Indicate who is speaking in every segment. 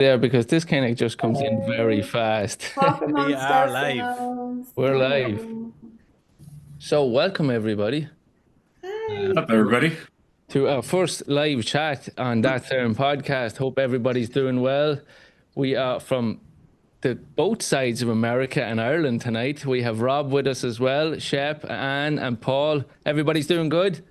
Speaker 1: there because this kind of just comes in very fast.
Speaker 2: Talk
Speaker 3: We
Speaker 2: amongst
Speaker 3: are live.
Speaker 2: ourselves.
Speaker 1: We're live.
Speaker 2: Hello.
Speaker 1: So, welcome everybody
Speaker 2: Hi.
Speaker 1: uh,
Speaker 4: Up, everybody.
Speaker 1: to our first live chat on That Term podcast. Hope everybody's doing well. We are from the both sides of America and Ireland tonight. We have Rob with us as well, Shep, Anne, and Paul. Everybody's doing good?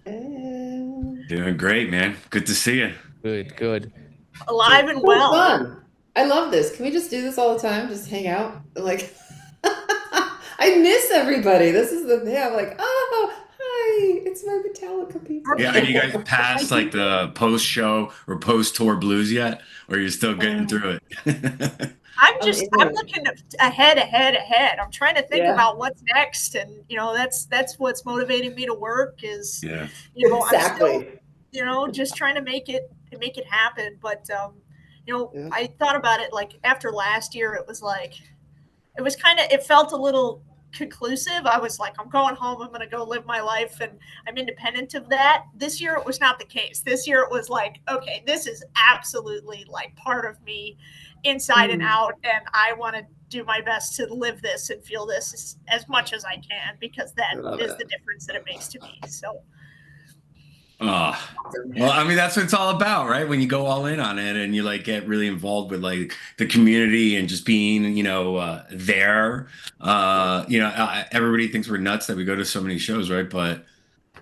Speaker 4: Doing great, man. Good to see you.
Speaker 1: Good, good. So,
Speaker 5: Alive and
Speaker 2: So
Speaker 5: well.
Speaker 2: fun. I love this. Can we just do this all the time? Just hang out? Like, I miss everybody. This is the thing. I'm like, oh, hi. It's my Metallica people.
Speaker 4: Yeah, are you guys past like the post show or post tour blues yet? Or you're still getting through it?
Speaker 5: I'm looking ahead. I'm trying to think
Speaker 2: Yeah.
Speaker 5: about what's next. And, that's what's motivating me to work is,
Speaker 4: Yeah.
Speaker 5: I'm still,
Speaker 2: Exactly.
Speaker 5: just trying to make it happen. But,
Speaker 2: Yeah.
Speaker 5: I thought about it like after last year, it was it felt a little conclusive. I was like, I'm going home. I'm going to go live my life and I'm independent of that. This year, it was not the case. This year, it was like, okay, this is absolutely like part of me inside and out. And I want to do my best to live this and feel this as much as I can, because that is the difference that it makes to me. So.
Speaker 4: Oh, well, I mean, that's what it's all about, right? When you go all in on it and you like get really involved with like the community and just being, there. Everybody thinks we're nuts that we go to so many shows, right? But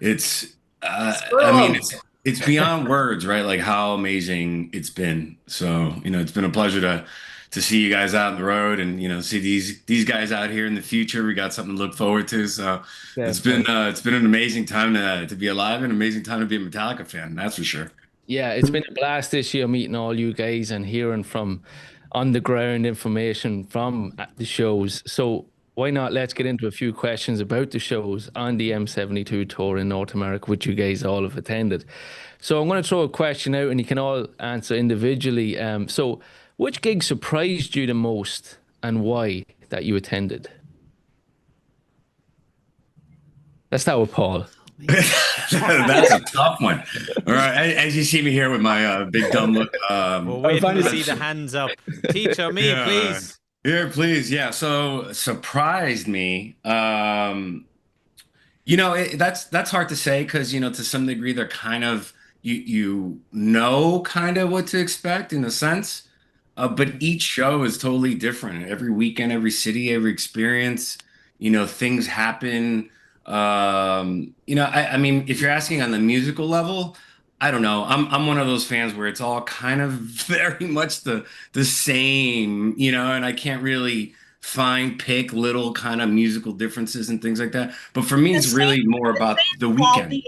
Speaker 4: it's, it's beyond words, right? Like how amazing it's been. So, it's been a pleasure to see you guys out on the road and, see these guys out here in the future. We got something to look forward to. So it's been an amazing time to be alive and an amazing time to be a Metallica fan. That's for sure.
Speaker 1: yeah, it's been a blast this year meeting all you guys and hearing from on the ground information from the shows. So why not let's get into a few questions about the shows on the M72 tour in North America, which you guys all have attended. So I'm going to throw a question out and you can all answer individually. So which gig surprised you the most and why that you attended? Let's start with Paul.
Speaker 4: That's a tough one. All right, as you see me here with my big dumb look.
Speaker 3: We're waiting to see the hands up. Teacher, me,
Speaker 4: Yeah.
Speaker 3: please.
Speaker 4: Here, please. Yeah. So surprised me. That's hard to say because to some degree they're kind of kind of what to expect in a sense. But each show is totally different. Every weekend, every city, every experience, things happen. I mean, if you're asking on the musical level, I don't know. I'm one of those fans where it's all kind of very much the same, and I can't really pick little kind of musical differences and things like that. But for me, it's really more about the weekend.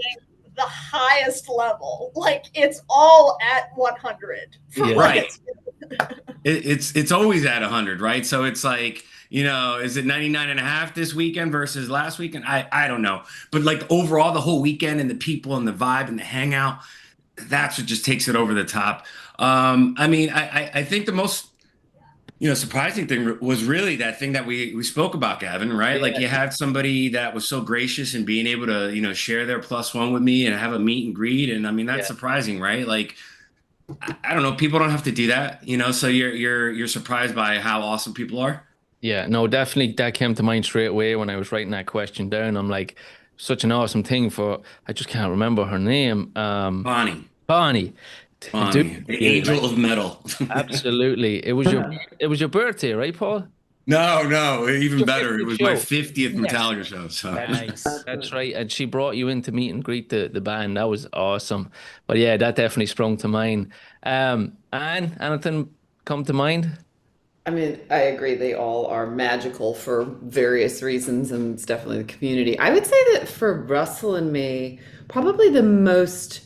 Speaker 5: The highest level, like it's all at 100.
Speaker 1: Yeah.
Speaker 4: Right. It's always at 100, right? So it's like, is it 99 and a half this weekend versus last weekend? I don't know. But like overall, the whole weekend and the people and the vibe and the hangout, that's what just takes it over the top. I mean, I think the most, surprising thing was really that thing that we spoke about, Gavin, right?
Speaker 1: Yeah.
Speaker 4: Like you had somebody that was so gracious and being able to, share their +1 with me and have a meet and greet. And I mean, that's surprising, right? Like, I don't know, people don't have to do that, so you're surprised by how awesome people are.
Speaker 1: Yeah, no, definitely that came to mind straight away when I was writing that question down. I'm like, such an awesome thing for, I just can't remember her name.
Speaker 4: Bonnie,
Speaker 1: Bonnie.
Speaker 4: the angel of metal.
Speaker 1: Absolutely. It was your birthday, right, Paul?
Speaker 4: No, even
Speaker 1: Your
Speaker 4: better. It
Speaker 1: 50th
Speaker 4: was
Speaker 1: show.
Speaker 4: my 50th Metallica show. So.
Speaker 3: Nice.
Speaker 1: That's right. And she brought you in to meet and greet the band. That was awesome. But yeah, that definitely sprung to mind. Anne, anything come to mind?
Speaker 2: I mean, I agree. They all are magical for various reasons, and it's definitely the community. I would say that for Russell and me, probably the most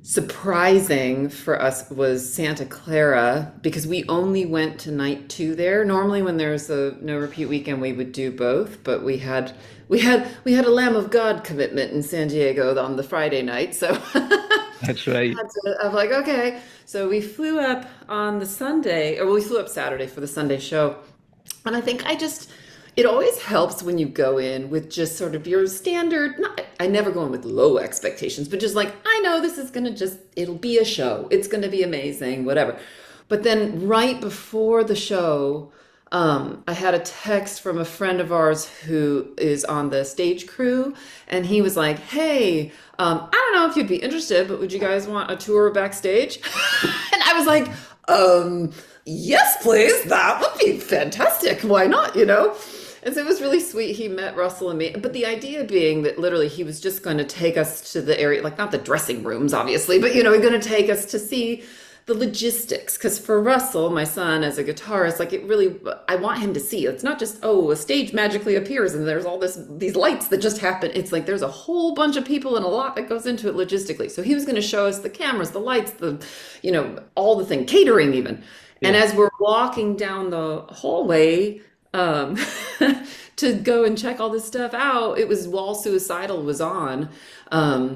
Speaker 2: surprising for us was Santa Clara because we only went to night 2 there. Normally when there's a no repeat weekend we would do both, but we had a Lamb of God commitment in San Diego on the Friday night, so
Speaker 1: That's right.
Speaker 2: I'm like, okay. So we flew up on the Sunday, or we flew up Saturday for the Sunday show. And I think it always helps when you go in with just sort of your standard, I never go in with low expectations, but just like, I know this is going to it'll be a show. It's going to be amazing, whatever. But then right before the show, I had a text from a friend of ours who is on the stage crew, and he was like, "Hey, I don't know if you'd be interested, but would you guys want a tour backstage?" And I was like, yes, please. That would be fantastic. Why not? You know? And so it was really sweet. He met Russell and me. But the idea being that literally he was just going to take us to the area, like not the dressing rooms, obviously, but, you know, he's going to take us to see the logistics. Because for Russell, my son, as a guitarist, like it really, I want him to see. It's not just, oh, a stage magically appears and there's all these lights that just happen. It's like there's a whole bunch of people and a lot that goes into it logistically. So he was going to show us the cameras, the lights, the, you know, all the thing, catering even. Yeah. And as we're walking down the hallway, to go and check all this stuff out, it was while Suicidal was on,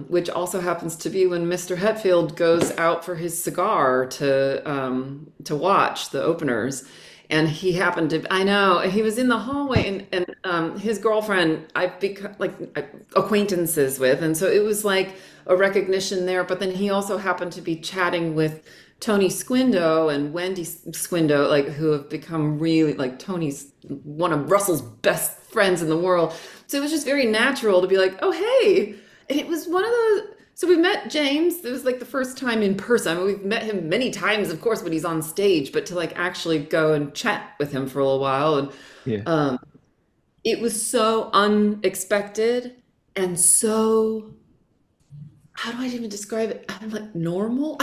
Speaker 2: which also happens to be when Mr. Hetfield goes out for his cigar to watch the openers. And he happened to, I know, he was in the hallway, and his girlfriend I've become like acquaintances with. And so it was like a recognition there. But then he also happened to be chatting with Tony Squindo and Wendy Squindo, like who have become really, like Tony's one of Russell's best friends in the world. So it was just very natural to be like, oh, hey. And it was one of those, so we met James. It was like the first time in person. I mean, we've met him many times, of course, when he's on stage, but to like actually go and chat with him for a little while. And it was so unexpected and so, how do I even describe it? I'm like normal.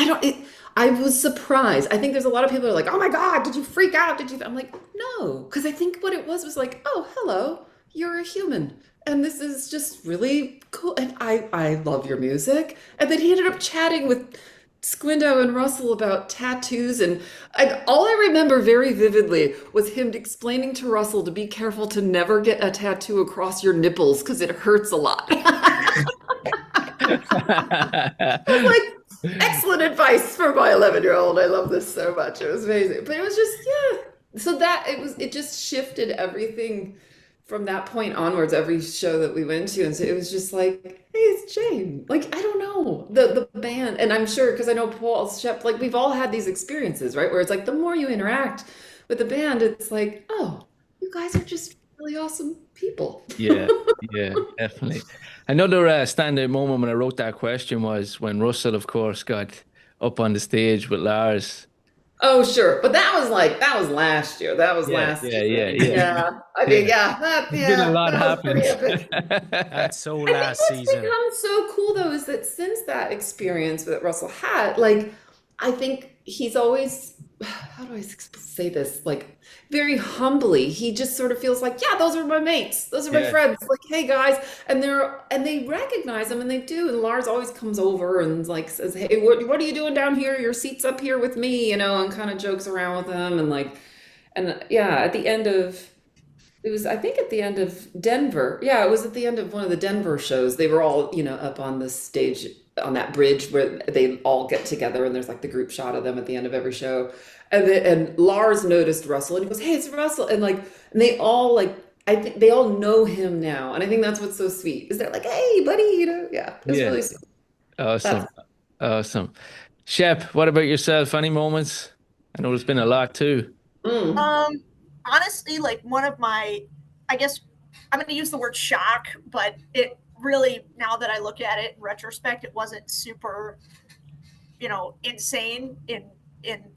Speaker 2: I was surprised. I think there's a lot of people who are like, oh my God, did you freak out? I'm like, no, because I think what it was like, oh, hello, you're a human. And this is just really cool. And I love your music. And then he ended up chatting with Squindo and Russell about tattoos. And all I remember very vividly was him explaining to Russell to be careful to never get a tattoo across your nipples because it hurts a lot. Like, excellent advice for my 11-year-old. I love this so much. It was amazing. But it was just, yeah. So it just shifted everything from that point onwards, every show that we went to. And so it was just like, hey, it's Jane. Like, I don't know, the band. And I'm sure, because I know Paul Shep, like we've all had these experiences, right? Where it's like, the more you interact with the band, it's like, oh, you guys are just really awesome people.
Speaker 1: Yeah, definitely. Another standout moment when I wrote that question was when Russell, of course, got up on the stage with Lars.
Speaker 2: Oh, sure. But that was last year. That was last year. Yeah. I mean,
Speaker 1: There's been a lot happened.
Speaker 3: That's so last season.
Speaker 2: What's become so cool, though, is that since that experience that Russell had, like, I think he's always, how do I say this? Like, very humbly, he just sort of feels like, yeah, those are my mates. Those are my friends. Like, hey, guys. And they recognize him, and they do. And Lars always comes over and like says, hey, what are you doing down here? Your seat's up here with me, you know, and kind of jokes around with them. And yeah, at the end of, it was, I think at the end of Denver. Yeah, it was at the end of one of the Denver shows. They were all, you know, up on the stage on that bridge where they all get together, and there's like the group shot of them at the end of every show. And Lars noticed Russell, and he goes, hey, it's Russell. And they all I think they all know him now. And I think that's what's so sweet, is they're like, hey, buddy, you know? Yeah, it's really sweet.
Speaker 1: Awesome. Shep, what about yourself? Any moments? I know there's been a lot too.
Speaker 5: Honestly, like one of my, I guess I'm going to use the word shock, but it really, now that I look at it in retrospect, it wasn't super, you know, insane in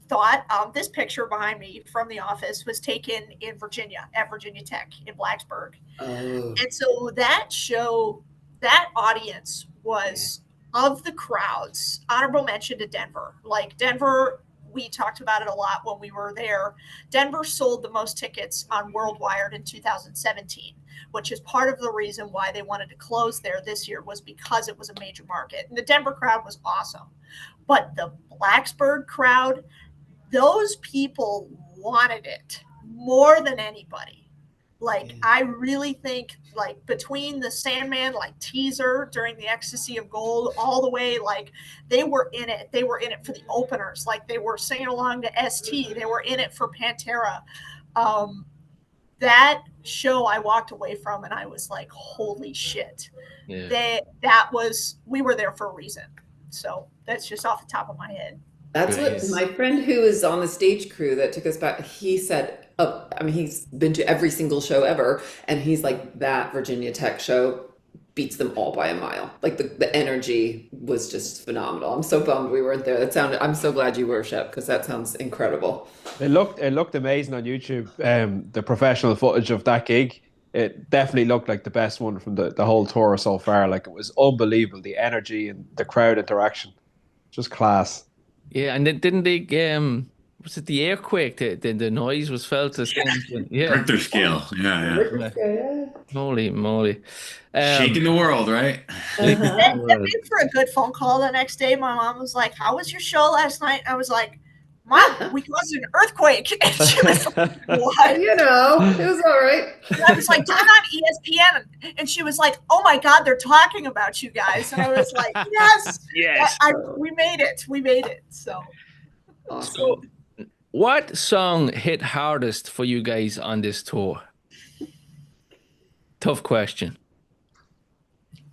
Speaker 5: thought. This picture behind me from the office was taken in Virginia, at Virginia Tech in Blacksburg. And so that show, that audience was, of the crowds, honorable mention to Denver. Like Denver, we talked about it a lot when we were there. Denver sold the most tickets on Worldwide in 2017, which is part of the reason why they wanted to close there this year, was because it was a major market. And the Denver crowd was awesome. But the Blacksburg crowd, those people wanted it more than anybody. Like, I really think, like, between the Sandman, like, teaser during the Ecstasy of Gold, all the way, like, they were in it. They were in it for the openers. Like, they were singing along to ST. They were in it for Pantera. That show I walked away from, and I was like, holy shit. We were there for a reason. So that's just off the top of my head.
Speaker 2: That's what
Speaker 3: Nice.
Speaker 2: my friend who is on the stage crew that took us back, he said, oh, I mean, he's been to every single show ever, and he's like, that Virginia Tech show beats them all by a mile. Like the energy was just phenomenal. I'm so bummed we weren't there. I'm so glad you were, Shep, because that sounds incredible.
Speaker 6: It looked amazing on YouTube. The professional footage of that gig, it definitely looked like the best one from the whole tour so far. Like it was unbelievable, the energy and the crowd interaction, just class.
Speaker 1: Yeah, and then didn't they was it the earthquake? The noise was felt the same. Yeah.
Speaker 4: Richter scale. Yeah, yeah.
Speaker 2: Yeah.
Speaker 1: Holy moly.
Speaker 4: Shaking the world, right?
Speaker 2: Uh-huh.
Speaker 5: That made for a good phone call the next day. My mom was like, "How was your show last night?" I was like, "Mom, we caused an earthquake." And she was like, "What?"
Speaker 2: You know, it was all right.
Speaker 5: And I was like, "Turn on ESPN," and she was like, "Oh my God, they're talking about you guys." And I was like, "Yes,
Speaker 1: Yes.
Speaker 5: we made it. We made it." So
Speaker 2: Awesome.
Speaker 1: So, what song hit hardest for you guys on this tour? Tough question.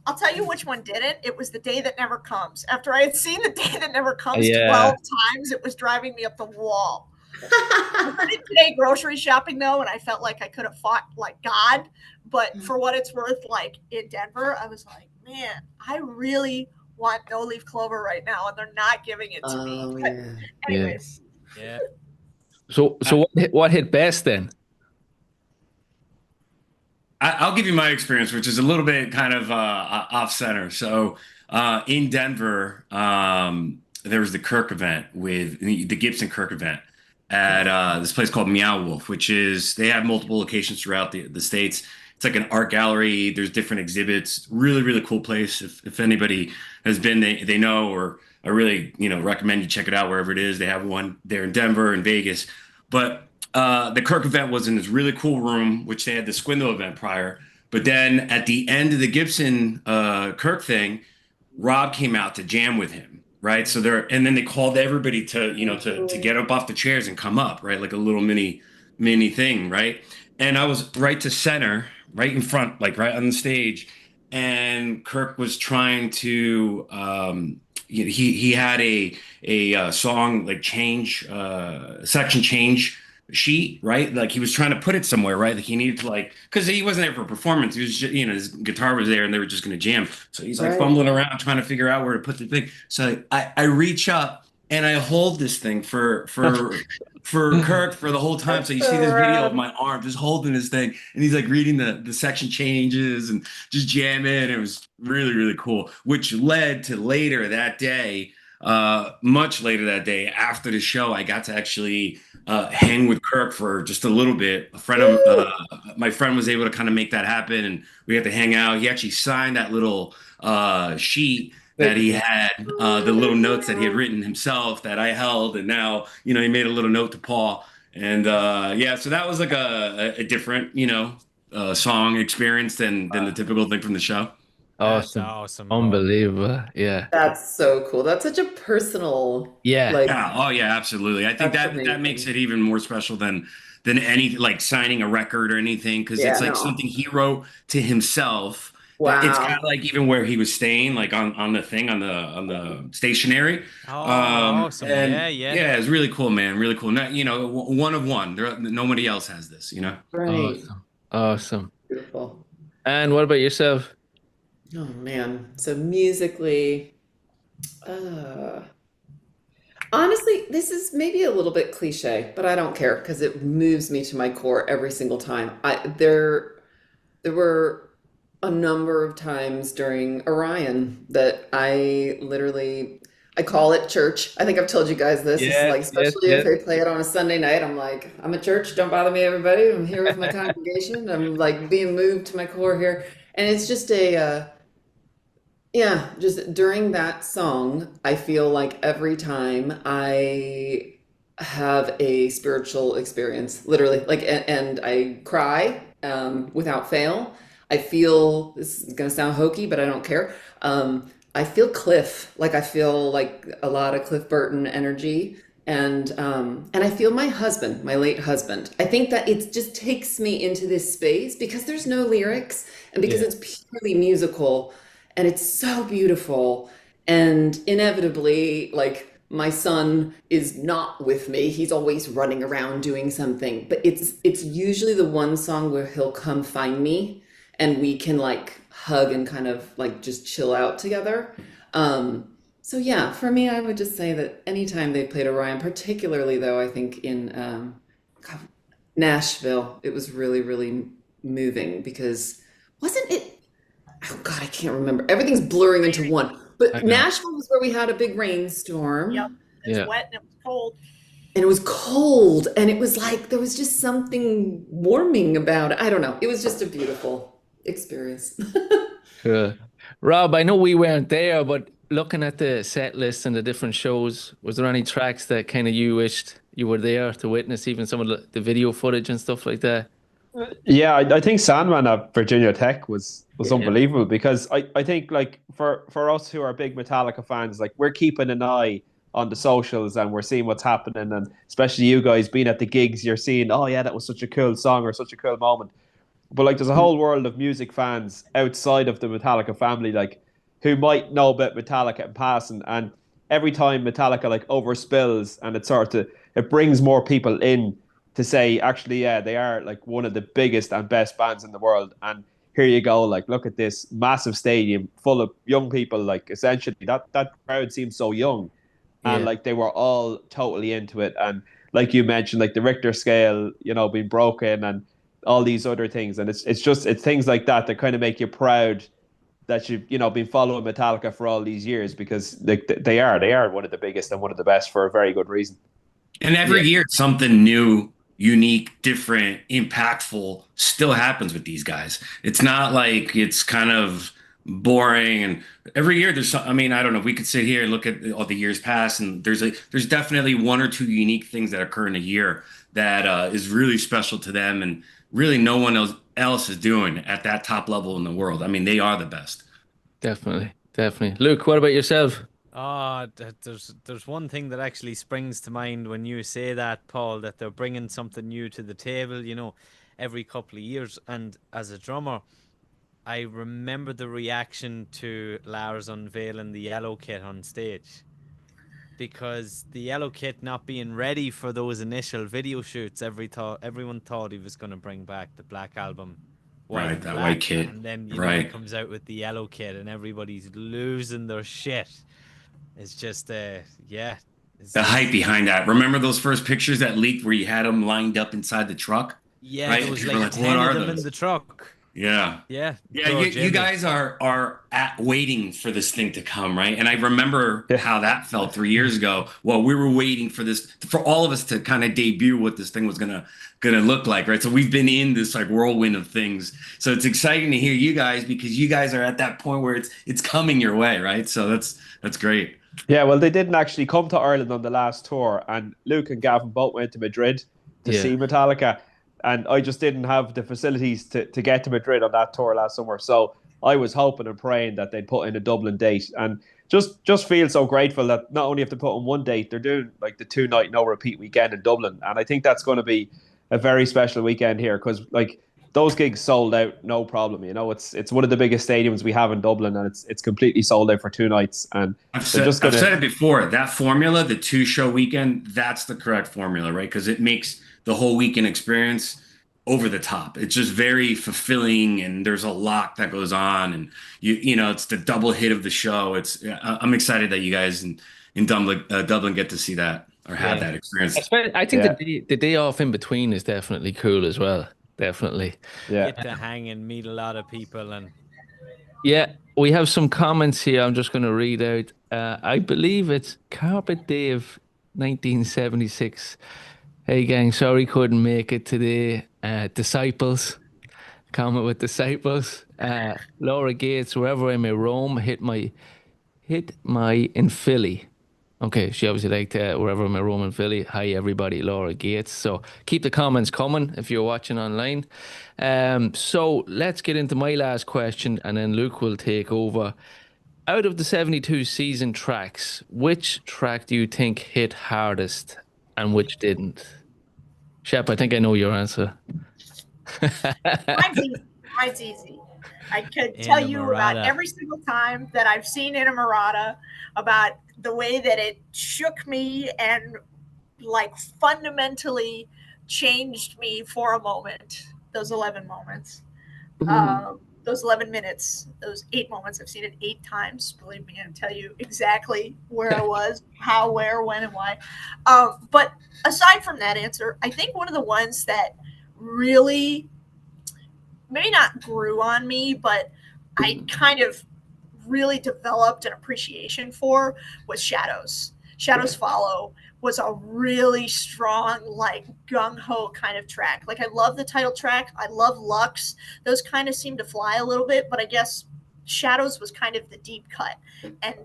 Speaker 5: I'll tell you which one didn't. It was The Day That Never Comes. After I had seen The Day That Never Comes
Speaker 1: Yeah.
Speaker 5: 12 times, it was driving me up the wall. I heard it today grocery shopping though, and I felt like I could have fought like God. But for what it's worth, like in Denver, I was like, man, I really want No Leaf Clover right now, and they're not giving it to me.
Speaker 2: Oh,
Speaker 5: But
Speaker 2: yeah.
Speaker 5: anyways,
Speaker 3: Yeah.
Speaker 1: So what hit best then?
Speaker 4: I'll give you my experience, which is a little bit kind of off center. So in Denver, there was the Kirk event with the Gibson Kirk event at this place called Meow Wolf, which is they have multiple locations throughout the states. It's like an art gallery. There's different exhibits. Really, really cool place. If anybody has been, they know, or I really recommend you check it out wherever it is. They have one there in Denver and Vegas, but the Kirk event was in this really cool room, which they had the Squindle event prior. But then at the end of the Gibson Kirk thing, Rob came out to jam with him, right? So and then they called everybody to get up off the chairs and come up, right? Like a little mini thing, right? And I was right to center, right in front, like right on the stage. And Kirk was trying to he had a song like change section change sheet, right? Like he was trying to put it somewhere, right? Like he needed to because he wasn't there for performance. He was just, his guitar was there and they were just going to jam. So he's like fumbling around trying to figure out where to put the thing. So I reach up and I hold this thing for Kirk for the whole time. So you see this video of my arm just holding this thing and he's like reading the section changes and just jamming. It was really, really cool, which led to later that day, much later that day after the show, I got to actually hang with Kirk for just a little bit. My friend was able to kind of make that happen, and we had to hang out. He actually signed that little sheet that he had, the little notes that he had written himself that I held, and now he made a little note to Paul, and so that was like a different song experience than the typical thing from the show.
Speaker 1: Awesome.
Speaker 3: That's awesome.
Speaker 1: Unbelievable. Yeah.
Speaker 2: That's so cool. That's such a personal,
Speaker 1: Yeah.
Speaker 2: like,
Speaker 4: Yeah. Oh, yeah. Absolutely. I think
Speaker 2: That's
Speaker 4: that makes
Speaker 2: amazing.
Speaker 4: it even more special than any like signing a record or anything, because it's like something he wrote to himself.
Speaker 2: Wow.
Speaker 4: It's kind of like even where he was staying, like on the thing on the stationery.
Speaker 3: Oh, awesome.
Speaker 4: And
Speaker 3: Yeah.
Speaker 4: it's really cool, man. Really cool. Not, one of one. Nobody else has this.
Speaker 2: Right.
Speaker 1: Awesome.
Speaker 2: Beautiful.
Speaker 1: And what about yourself?
Speaker 2: Oh man. So musically, honestly, this is maybe a little bit cliche, but I don't care because it moves me to my core every single time. There were a number of times during Orion that I call it church. I think I've told you guys this. It's like, especially if they play it on a Sunday night, I'm like, I'm at church, don't bother me, everybody. I'm here with my congregation. I'm like being moved to my core here. And it's just just during that song, I feel like every time I have a spiritual experience, literally, like, and I cry without fail. I feel, this is gonna sound hokey, but I don't care. I feel Cliff, like I feel like a lot of Cliff Burton energy, and I feel my husband, my late husband. I think that it just takes me into this space because there's no lyrics and because it's purely musical and it's so beautiful, and inevitably, like my son is not with me. He's always running around doing something. But it's usually the one song where he'll come find me and we can like hug and kind of like just chill out together. So yeah, for me, I would just say that anytime they played Orion, particularly though, I think in God, Nashville, it was really, really moving because wasn't it? Oh God, I can't remember. Everything's blurring into one.
Speaker 1: I
Speaker 2: But
Speaker 1: know.
Speaker 2: Nashville was where we had a big
Speaker 5: Yep.
Speaker 2: rainstorm
Speaker 5: It's
Speaker 1: Yeah.
Speaker 5: wet and it was cold.
Speaker 2: and it was cold and it was like there was just something warming about it. I don't know. It was just a beautiful experience.
Speaker 1: Cool. Rob, I know we weren't there, but looking at the set list and the different shows, was there any tracks that kind of you wished you were there to witness, even some of the video footage and stuff like that?
Speaker 6: Yeah, I think Sandman at Virginia Tech was
Speaker 2: Yeah.
Speaker 6: unbelievable because I think like for us who are big Metallica fans, like we're keeping an eye on the socials and we're seeing what's happening, and especially you guys being at the gigs, you're seeing, oh yeah, that was such a cool song or such a cool moment. But like there's a whole world of music fans outside of the Metallica family, like who might know about Metallica in passing, and every time Metallica like overspills and it brings more people in to say, actually, yeah, they are like one of the biggest and best bands in the world. And here you go, like look at this massive stadium full of young people. Like essentially, that crowd seems so young, and
Speaker 1: Yeah,
Speaker 6: like they were all totally into it. And like you mentioned, like the Richter scale, being broken and all these other things. And it's things like that that kind of make you proud that you've been following Metallica for all these years, because they are one of the biggest and one of the best for a very good reason.
Speaker 4: And
Speaker 1: yeah,
Speaker 4: every year, something new, unique, different, impactful still happens with these guys. It's not like it's kind of boring. And every year, I mean, I don't know. We could sit here and look at all the years past, and there's definitely one or two unique things that occur in a year that is really special to them, and really no one else is doing at that top level in the world. I mean, they are the best.
Speaker 1: definitely, definitely. Luke, what about yourself?
Speaker 3: There's one thing that actually springs to mind when you say that, Paul, that they're bringing something new to the table, every couple of years. And as a drummer, I remember the reaction to Lars unveiling the yellow kit on stage, because the yellow kit not being ready for those initial video shoots, everyone thought he was going to bring back the Black Album, White
Speaker 4: Right,
Speaker 3: and
Speaker 4: that white
Speaker 3: Black,
Speaker 4: kid.
Speaker 3: and then he
Speaker 4: Right.
Speaker 3: comes out with the yellow kit, and everybody's losing their shit. It's just yeah,
Speaker 4: The hype behind that. Remember those first pictures that leaked where you had them lined up inside the truck?
Speaker 3: yeah,
Speaker 4: Right?
Speaker 3: there was
Speaker 4: People
Speaker 3: like
Speaker 4: are like, what
Speaker 3: 10
Speaker 4: are
Speaker 3: of them in
Speaker 4: those?
Speaker 3: the truck.
Speaker 4: Yeah.
Speaker 3: Yeah,
Speaker 4: Yeah,
Speaker 3: poor
Speaker 4: you
Speaker 3: Jimmy.
Speaker 4: guys are waiting for this thing to come, right? And I remember
Speaker 6: Yeah.
Speaker 4: how that felt 3 years ago. Well, we were waiting for all of us to kind of debut what this thing was gonna look like, right? So we've been in this like whirlwind of things. So it's exciting to hear you guys, because you guys are at that point where it's coming your way, right? So that's great.
Speaker 6: Yeah, well, they didn't actually come to Ireland on the last tour, and Luke and Gavin both went to Madrid to
Speaker 1: Yeah,
Speaker 6: see Metallica, and I just didn't have the facilities to get to Madrid on that tour last summer. So I was hoping and praying that they'd put in a Dublin date, and just feel so grateful that not only have to put on one date, they're doing like the 2 night no repeat weekend in Dublin, and I think that's going to be a very special weekend here, because like those gigs sold out, no problem. It's one of the biggest stadiums we have in Dublin, and it's completely sold out for 2 nights, and they're just
Speaker 4: I've
Speaker 6: gonna.
Speaker 4: said it before. That formula, the two show weekend, that's the correct formula, right? Because it makes the whole weekend experience over the top. It's just very fulfilling, and there's a lot that goes on, and it's the double hit of the show. I'm excited that you guys in Dublin get to see that or have
Speaker 1: yeah.
Speaker 4: that experience.
Speaker 1: I think
Speaker 6: Yeah,
Speaker 1: the day off in between is definitely cool as well. Definitely.
Speaker 6: yeah.
Speaker 3: Get to hang and meet a lot of people, and
Speaker 1: Yeah, we have some comments here. I'm just going to read out. I believe it's Carpet Dave 1976. Hey, gang, sorry couldn't make it today. Disciples, comment with disciples. Laura Gates, wherever I may roam, hit my in Philly. Okay, she obviously liked wherever my Roman Philly. Hi, everybody, Laura Gates. So keep the comments coming if you're watching online. So let's get into my last question, and then Luke will take over. Out of the 72 season tracks, which track do you think hit hardest and which didn't? Shep, I think I know your answer.
Speaker 5: Mine's easy. Mine's easy. I could tell you about
Speaker 3: Inamorata.
Speaker 5: every single time that I've seen Inamorata, about the way that it shook me and like fundamentally changed me for a moment. Those 11 moments. Those 11 minutes, those 8 moments, I've seen it 8 times. Believe me, I can tell you exactly where I was, how, where, when, and why. But aside from that answer, I think one of the ones that really, maybe not grew on me, but I kind of really developed an appreciation for was Shadows. Shadows Follow was a really strong, like gung-ho kind of track. Like I love the title track. I love Lux. Those kind of seem to fly a little bit, but I guess Shadows was kind of the deep cut. And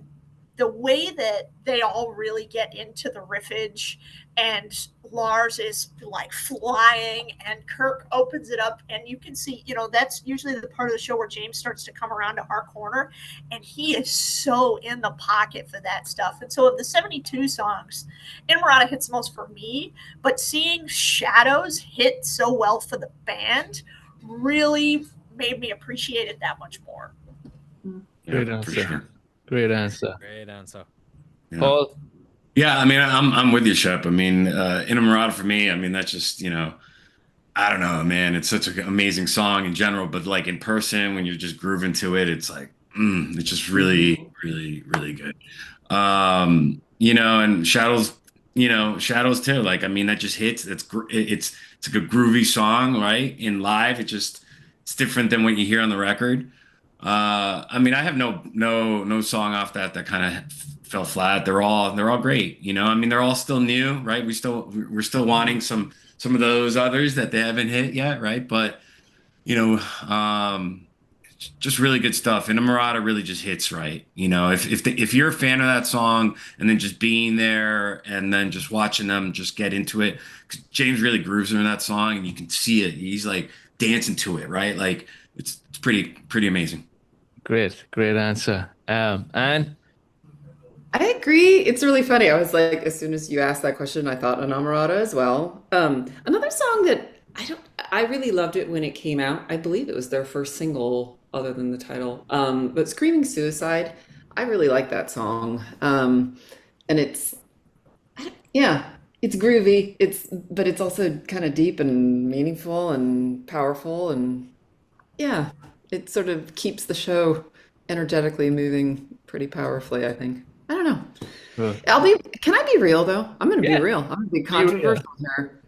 Speaker 5: the way that they all really get into the riffage, and Lars is like flying and Kirk opens it up, and you can see, that's usually the part of the show where James starts to come around to our corner, and he is so in the pocket for that stuff. And so of the 72 songs, Inamorata hits most for me, but seeing Shadows hit so well for the band really made me appreciate it that much more.
Speaker 1: Great
Speaker 4: Yeah,
Speaker 1: answer.
Speaker 4: for sure.
Speaker 1: Great answer.
Speaker 3: Great answer.
Speaker 4: Yeah.
Speaker 1: Paul?
Speaker 4: Yeah, I mean, I'm with you, Shep. I mean, Inamorata for me, I mean, that's just, I don't know, man. It's such an amazing song in general, but like in person, when you're just grooving to it, it's like, it's just really, really, really good. And Shadows too. Like, I mean, that just hits. It's like a groovy song, right? In live, it's different than what you hear on the record. I mean, I have no song off that kind of fell flat. They're all great. I mean, they're all still new, right? We're still wanting some of those others that they haven't hit yet, right? But just really good stuff. And Inamorata really just hits right. If you're a fan of that song, and then just being there and then just watching them just get into it, 'cause James really grooves in that song, and you can see it. He's like dancing to it, right? Like it's pretty amazing.
Speaker 1: Great answer. Anne?
Speaker 2: I agree. It's really funny. I was like, as soon as you asked that question, I thought Inamorata as well. Another song that I really loved it when it came out. I believe it was their first single other than the title. But Screaming Suicide, I really like that song. And it's groovy. But it's also kind of deep and meaningful and powerful, and yeah, it sort of keeps the show energetically moving pretty powerfully, I think. I don't know. Can I be real though? I'm going to
Speaker 1: Yeah.
Speaker 2: be real. I'm going to be controversial here.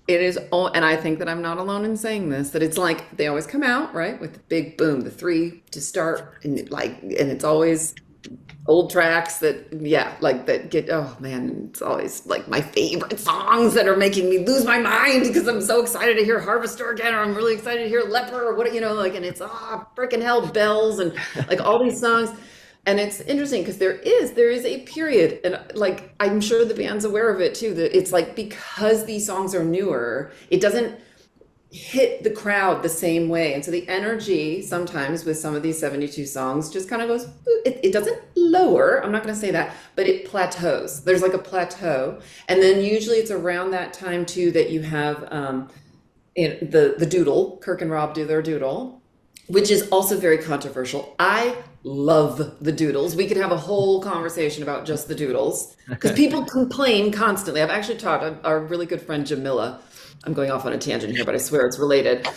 Speaker 2: It is, and I think that I'm not alone in saying this, that it's like they always come out, right, with the big boom, the 3 to start, and it's always old tracks that get, oh man, it's always like my favorite songs that are making me lose my mind because I'm so excited to hear Harvester again, or I'm really excited to hear Leper, or what, and it's freaking hell, Bells, and like all these songs. And it's interesting because there is a period, and like I'm sure the band's aware of it too, that it's like because these songs are newer, it doesn't hit the crowd the same way. And so the energy sometimes with some of these 72 songs just kind of goes, it doesn't lower, I'm not going to say that, but it plateaus. There's like a plateau. And then usually it's around that time too that you have the doodle, Kirk and Rob do their doodle, which is also very controversial. I love the doodles. We could have a whole conversation about just the doodles because people complain constantly. I've actually talked, our really good friend Jamila, I'm going off on a tangent here, but I swear it's related.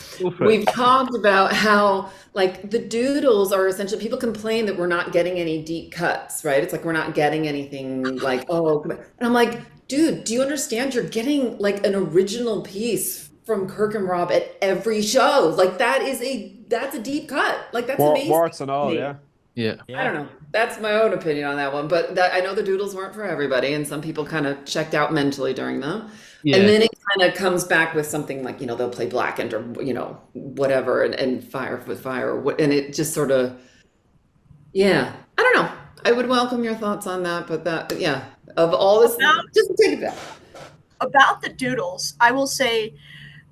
Speaker 2: We've talked about how like the doodles are essentially, people complain that we're not getting any deep cuts, right? It's like we're not getting anything like, and I'm like, dude, do you understand? You're getting like an original piece from Kirk and Rob at every show. Like that's a deep cut. Like that's amazing.
Speaker 6: Warts and all, yeah.
Speaker 1: Yeah.
Speaker 2: I don't know. That's my own opinion on that one, but I know the doodles weren't for everybody, and some people kind of checked out mentally during them.
Speaker 1: Yeah.
Speaker 2: And then it kind of comes back with something like, they'll play Blackened or, whatever, and Fire with Fire, and it just sort of, I don't know. I would welcome your thoughts on that, but of all this, just take it back.
Speaker 5: About the doodles, I will say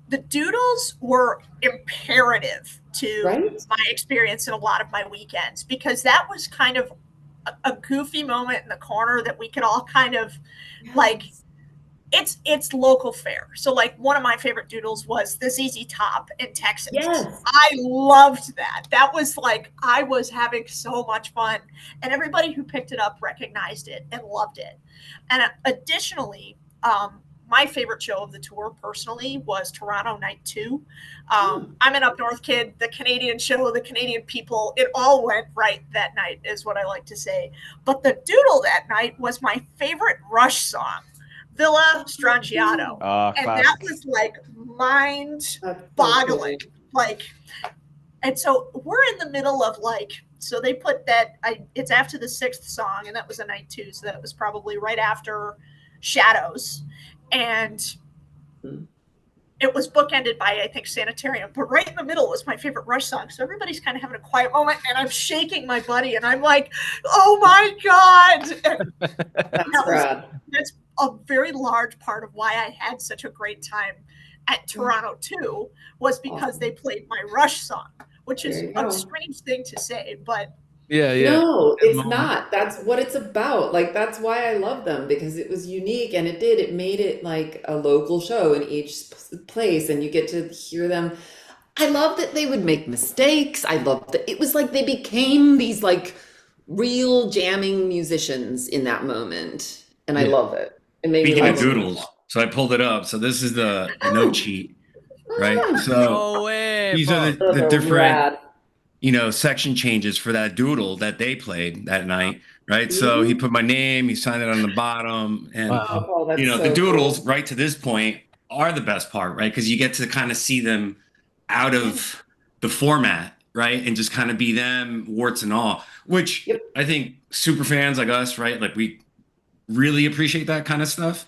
Speaker 5: the doodles were imperative to my experience in a lot of my weekends, because that was kind of a goofy moment in the corner that we could all kind of like it's local fare. So like one of my favorite doodles was the ZZ Top in Texas.
Speaker 2: Yes.
Speaker 5: I loved that. That was like, I was having so much fun, and everybody who picked it up recognized it and loved it. And additionally, my favorite show of the tour personally was Toronto Night 2. I'm an up north kid. The Canadian show, the Canadian people, it all went right that night is what I like to say. But the doodle that night was my favorite Rush song, Villa Strangiato. And
Speaker 6: classic.
Speaker 5: that was like mind boggling. Like, and so we're in the middle of like, so they put that, it's after the 6th song, and that was a night 2. So that was probably right after Shadows. And it was bookended by, I think, Sanitarium. But right in the middle was my favorite Rush song. So everybody's kind of having a quiet moment, and I'm shaking my buddy, and I'm like, oh my God. That's a very large part of why I had such a great time at Toronto 2 was because they played my Rush song, which is a strange thing to say, but
Speaker 2: no, it's not. That's what it's about. Like, that's why I love them, because it was unique, and it made it like a local show in each place, and you get to hear them. I love that they would make mistakes. I love that it was like they became these like real jamming musicians in that moment, and I love it.
Speaker 4: Speaking of doodles, so I pulled it up. So this is the note sheet, right? So these are the different, section changes for that doodle that they played that night, right? So he put my name, he signed it on the bottom, and the doodles, right to this point, are the best part, right? Because you get to kind of see them out of the format, right? And just kind of be them, warts and all, which I think super fans like us, right? Like, we really appreciate that kind of stuff.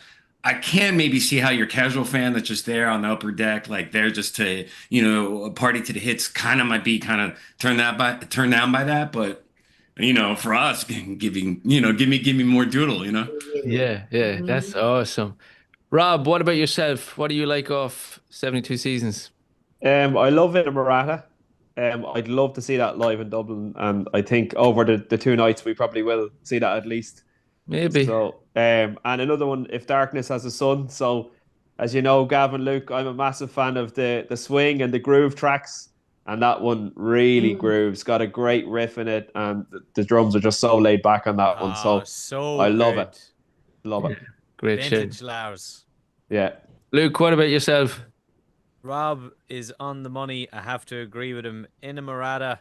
Speaker 4: I can maybe see how your casual fan that's just there on the upper deck, like they're just to, a party to the hits, kind of might be kind of turned down by that. But, for us, give me more doodle,
Speaker 1: Yeah, that's awesome. Rob, what about yourself? What do you like off 72 Seasons?
Speaker 6: I love it in Murata. I'd love to see that live in Dublin, and I think over the 2 nights we probably will see that at least.
Speaker 1: Maybe.
Speaker 6: So, and another one, If Darkness Has a Sun. So, as you know, Gavin, Luke, I'm a massive fan of the swing and the groove tracks, and that one really grooves. Got a great riff in it, and the drums are just so laid back on that one. So I love it. Love it.
Speaker 1: Great
Speaker 3: Vintage
Speaker 1: shit.
Speaker 3: Lars.
Speaker 6: Yeah.
Speaker 1: Luke, what about yourself?
Speaker 3: Rob is on the money. I have to agree with him. In a Murata,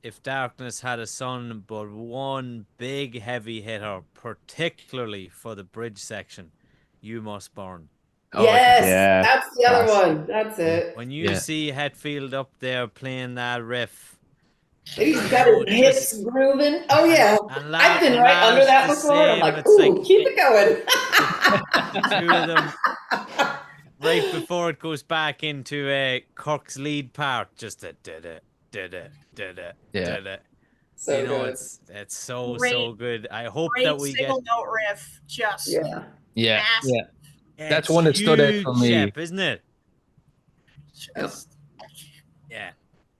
Speaker 3: If Darkness Had a Sun, but one big heavy hitter, particularly for the bridge section, You Must Burn.
Speaker 2: That's the other one. That's it.
Speaker 3: When you see Hetfield up there playing that riff,
Speaker 2: he's got his hips grooving. Oh yeah, I've been right under that before. I'm like, ooh, keep it going.
Speaker 3: 2 of them, right before it goes back into Kirk's lead part, just did it.
Speaker 2: So good.
Speaker 3: it's so good. I hope that we get
Speaker 5: single note riff, just massive.
Speaker 1: That's one that stood out for me,
Speaker 3: Shep, isn't it? Yeah.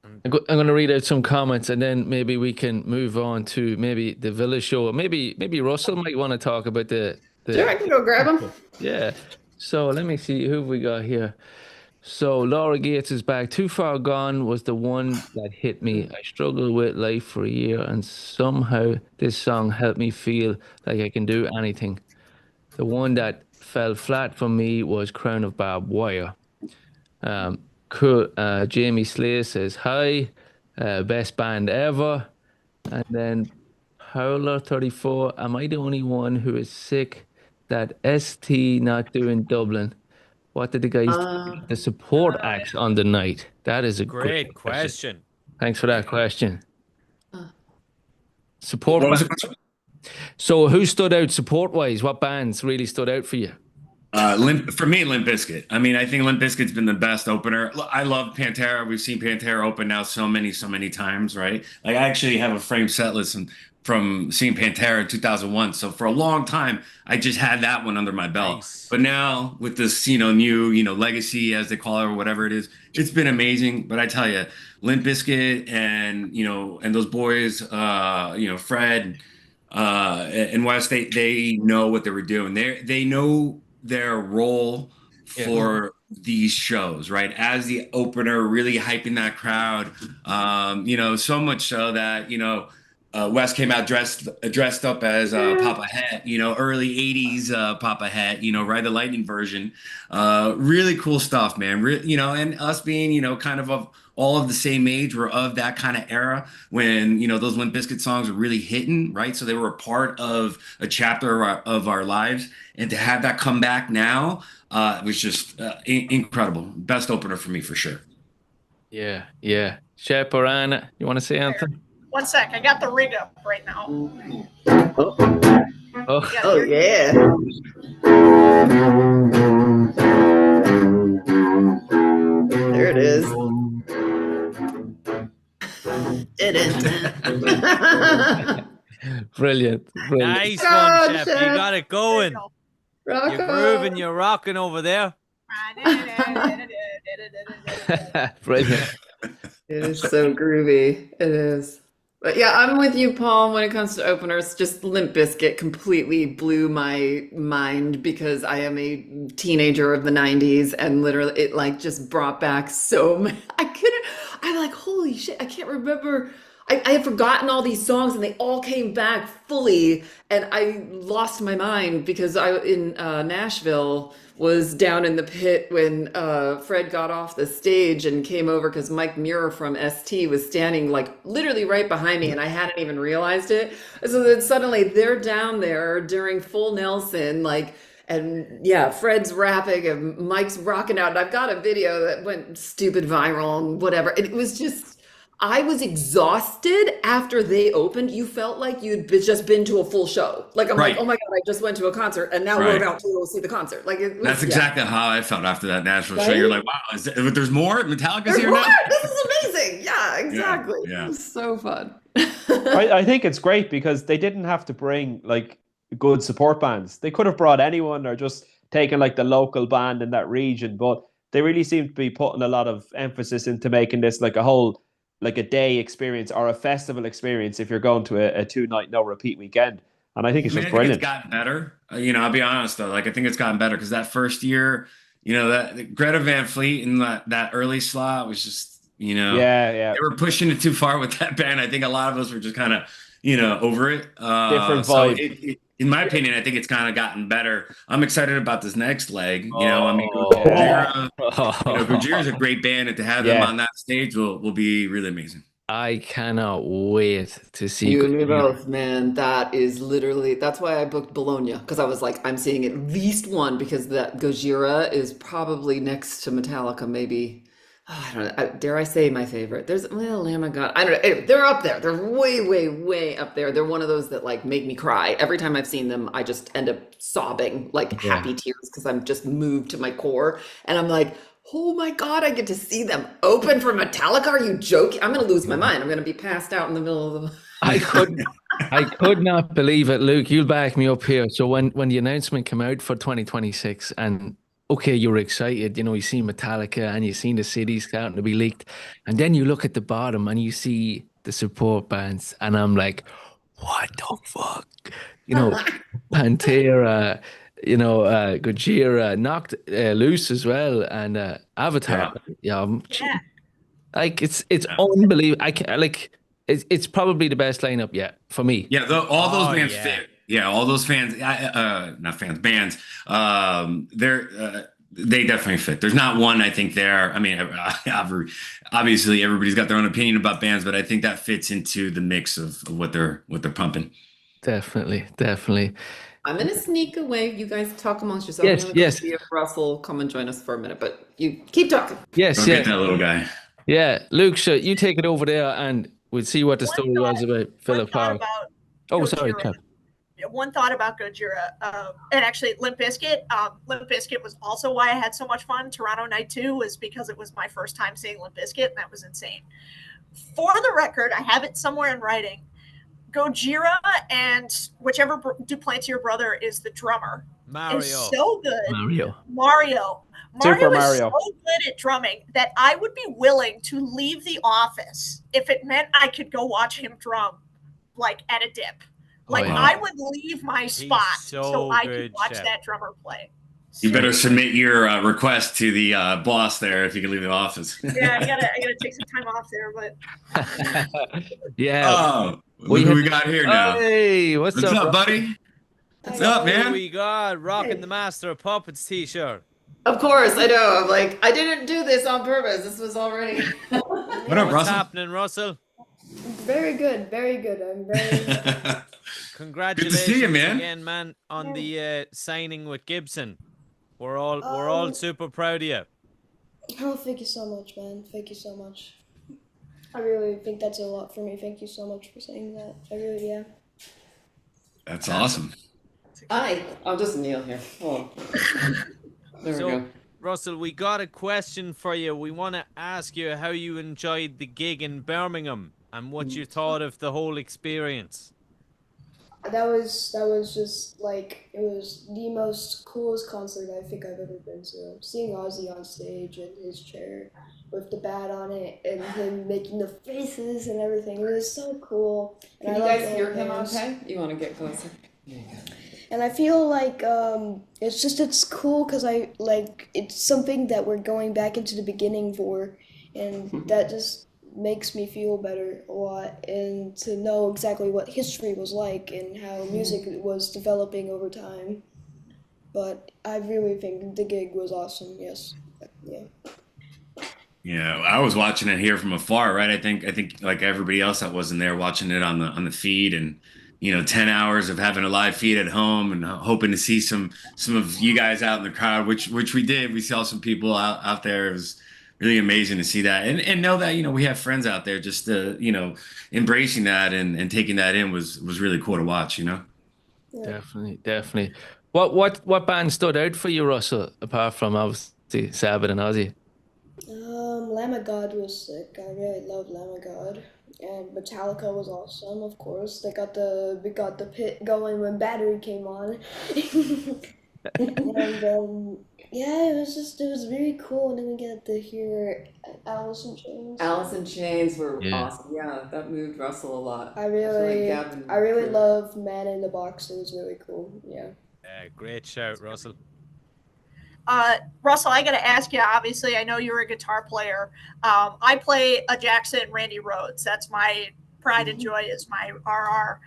Speaker 1: I'm going to read out some comments, and then maybe we can move on to maybe the Villa show. Maybe Russell might want to talk about the
Speaker 2: Sure, I can go grab him.
Speaker 1: Yeah. So let me see who we got here. So Laura Gates is back. Too Far Gone was the one that hit me. I struggled with life for a year, and somehow this song helped me feel like I can do anything. The one that fell flat for me was Crown of Barbed Wire. Cool. Jamie Slay says, hi, best band ever. And then Howler34, am I the only one who is sick that ST not doing Dublin? What did the guys do? The support acts on the night? That is a great question. Thanks for that question. Support.
Speaker 4: What was the question?
Speaker 1: So who stood out support-wise? What bands really stood out for you?
Speaker 4: For me, Limp Bizkit. I mean, I think Limp Bizkit's been the best opener. I love Pantera. We've seen Pantera open now so many times, right? Like, I actually have a framed set list from seeing Pantera in 2001. So for a long time, I just had that one under my belt. Nice. But now with this, new, legacy, as they call it, or whatever it is, it's been amazing. But I tell you, Limp Bizkit and, and those boys, Fred and Wes, they know what they were doing. They know their role for these shows, right? As the opener, really hyping that crowd. So much so that, Wes came out dressed up as Papa Het, early 80s Papa Het, Ride the Lightning version. Really cool stuff, man. And us being, kind of all of the same age, we're of that kind of era when, those Limp Bizkit songs were really hitting, right? So they were a part of a chapter of our lives. And to have that come back now, it was just incredible. Best opener for me, for sure.
Speaker 1: Yeah, yeah. Shep or Anna, you want to say anything?
Speaker 5: 1 sec, I got the rig up right now.
Speaker 2: Oh yeah. There it is.
Speaker 1: Brilliant.
Speaker 3: Nice
Speaker 2: God,
Speaker 3: one, Shep.
Speaker 2: Shep.
Speaker 3: You got it going.
Speaker 2: Rock
Speaker 3: You're
Speaker 2: on.
Speaker 3: grooving, you're rocking over there.
Speaker 1: Brilliant.
Speaker 2: It is so groovy. It is. But yeah, I'm with you, Paul, when it comes to openers. Just Limp Bizkit completely blew my mind because I am a teenager of the 90s and literally it like just brought back so many. I'm like, holy shit, I can't remember. I had forgotten all these songs and they all came back fully and I lost my mind because I in Nashville was down in the pit when Fred got off the stage and came over because Mike Muir from ST was standing like literally right behind me and I hadn't even realized it. So then suddenly they're down there during full Nelson, like, and yeah, Fred's rapping and Mike's rocking out. And I've got a video that went stupid viral and whatever. And it was just, I was exhausted after they opened. You felt like you'd just been to a full show. Like, I'm like, oh my God, I just went to a concert and now we're about to go see the concert. Like, it was,
Speaker 4: that's exactly how I felt after that Nashville show. You're like, wow, there's more? Metallica's here now?
Speaker 2: This is amazing. Yeah, exactly.
Speaker 4: Yeah.
Speaker 2: It was so fun.
Speaker 6: I think it's great because they didn't have to bring like good support bands. They could have brought anyone or just taken like the local band in that region, but they really seem to be putting a lot of emphasis into making this like a whole, like a day experience or a festival experience if you're going to a 2-night no repeat weekend. And I think it's just brilliant.
Speaker 4: It's gotten better. I'll be honest though. Like I think it's gotten better because that first year, that Greta Van Fleet in that early slot was just,
Speaker 6: yeah.
Speaker 4: They were pushing it too far with that band. I think a lot of us were just kind of, over it.
Speaker 6: Different vibe.
Speaker 4: So in my opinion, I think it's kind of gotten better. I'm excited about this next leg. Gojira is a great band, and to have them on that stage will be really amazing.
Speaker 1: I cannot wait to see.
Speaker 2: You and me both, man. That is literally, that's why I booked Bologna because I was like, I'm seeing at least one because that Gojira is probably next to Metallica, maybe. I don't know. Dare I say my favorite? There's Lamb of God. I don't know. Anyway, they're up there. They're way, way, way up there. They're one of those that like make me cry. Every time I've seen them, I just end up sobbing, like happy tears because I'm just moved to my core. And I'm like, oh my God, I get to see them open for Metallica. Are you joking? I'm going to lose my mind. I'm going to be passed out in the middle of the...
Speaker 1: I could not believe it. Luke, you'll back me up here. So when the announcement came out for 2026 and okay, you're excited, you see Metallica and you've seen the cities starting to be leaked. And then you look at the bottom and you see the support bands and I'm like, what the fuck? Pantera, Gojira, Knocked Loose as well, and Avatar. Like it's unbelievable. It's probably the best lineup yet for me.
Speaker 4: Yeah, all those bands fit. Yeah, all those fans, not fans, bands. They definitely fit. There's not one I think there. I mean, obviously everybody's got their own opinion about bands, but I think that fits into the mix of what they're pumping.
Speaker 1: Definitely.
Speaker 2: I'm going to sneak away. You guys talk amongst yourselves.
Speaker 1: Yes.
Speaker 2: See if Russell come and join us for a minute, but you keep talking.
Speaker 1: Yes.
Speaker 4: Don't get that little guy.
Speaker 1: Yeah, Luke, you take it over there and we'll see what the story was about Philip Park. Sorry, Kev.
Speaker 5: One thought about Gojira, and actually Limp Bizkit. Limp Bizkit was also why I had so much fun. Toronto Night 2 was because it was my first time seeing Limp Bizkit, and that was insane. For the record, I have it somewhere in writing. Gojira and whichever Duplantier brother is the drummer is so good. Mario
Speaker 6: Super
Speaker 5: is
Speaker 6: Mario.
Speaker 5: so good at drumming that I would be willing to leave the office if it meant I could go watch him drum like at a dip. Like I would leave my spot so I could watch that drummer play.
Speaker 4: You better submit your request to the boss there if you can leave the office.
Speaker 5: Yeah, I gotta take some time off there, but
Speaker 1: Yeah.
Speaker 4: Oh, look who we got here now.
Speaker 1: Hey, what's
Speaker 4: What's
Speaker 1: up,
Speaker 4: up, buddy? What's up,
Speaker 3: Who
Speaker 4: man?
Speaker 3: we got rocking the Master of Puppets t-shirt?
Speaker 2: Of course, I know. I'm like, I didn't do this on purpose. This was already.
Speaker 4: What up,
Speaker 3: What's
Speaker 4: Russell?
Speaker 3: happening, Russell?
Speaker 7: Very good, very good. I'm very.
Speaker 3: Congratulations
Speaker 4: see you, man.
Speaker 3: again, man, on the signing with Gibson. We're all super proud of you.
Speaker 7: Oh, thank you so much, man. Thank you so much. I really think that's a lot for me. Thank you so much for saying that. I really, yeah.
Speaker 4: That's awesome.
Speaker 2: I'll just kneel here. Hold on. There we go.
Speaker 3: Russell, we got a question for you. We want to ask you how you enjoyed the gig in Birmingham and what you thought of the whole experience.
Speaker 7: That was just like, it was the most coolest concert I think I've ever been to. Seeing Ozzy on stage in his chair with the bat on it and him making the faces and everything. It was so cool. And
Speaker 2: Can you
Speaker 7: loved
Speaker 2: guys
Speaker 7: all
Speaker 2: hear
Speaker 7: the
Speaker 2: him
Speaker 7: bands.
Speaker 2: okay? You want to get closer?
Speaker 7: And I feel like it's cool because it's something that we're going back into the beginning for, and that just makes me feel better a lot, and to know exactly what history was like and how music was developing over time. But I really think the gig was awesome. Yes, yeah.
Speaker 4: Yeah, I was watching it here from afar, right? I think like everybody else that wasn't there, watching it on the feed, and 10 hours of having a live feed at home, and hoping to see some of you guys out in the crowd, which we did. We saw some people out there. It was really amazing to see that, and know that we have friends out there. Just embracing that and taking that in was really cool to watch.
Speaker 7: Yeah.
Speaker 1: Definitely. What band stood out for you, Russell, apart from obviously Sabbath and Ozzy?
Speaker 7: Lamb of God was sick. I really love Lamb of God. And Metallica was awesome, of course. We got the pit going when Battery came on. And yeah, it was really cool. And then we get to hear Alice in Chains.
Speaker 2: Alice in Chains were
Speaker 1: Yeah.
Speaker 2: awesome. Yeah, that moved Russell a lot.
Speaker 7: I
Speaker 2: feel like
Speaker 7: really
Speaker 2: Gavin
Speaker 7: love Man in the Box. It was really cool. Yeah.
Speaker 3: Great shout, Russell.
Speaker 5: Russell, I got to ask you, obviously, I know you're a guitar player. I play a Jackson Randy Rhoads. That's my pride and joy, is my RR.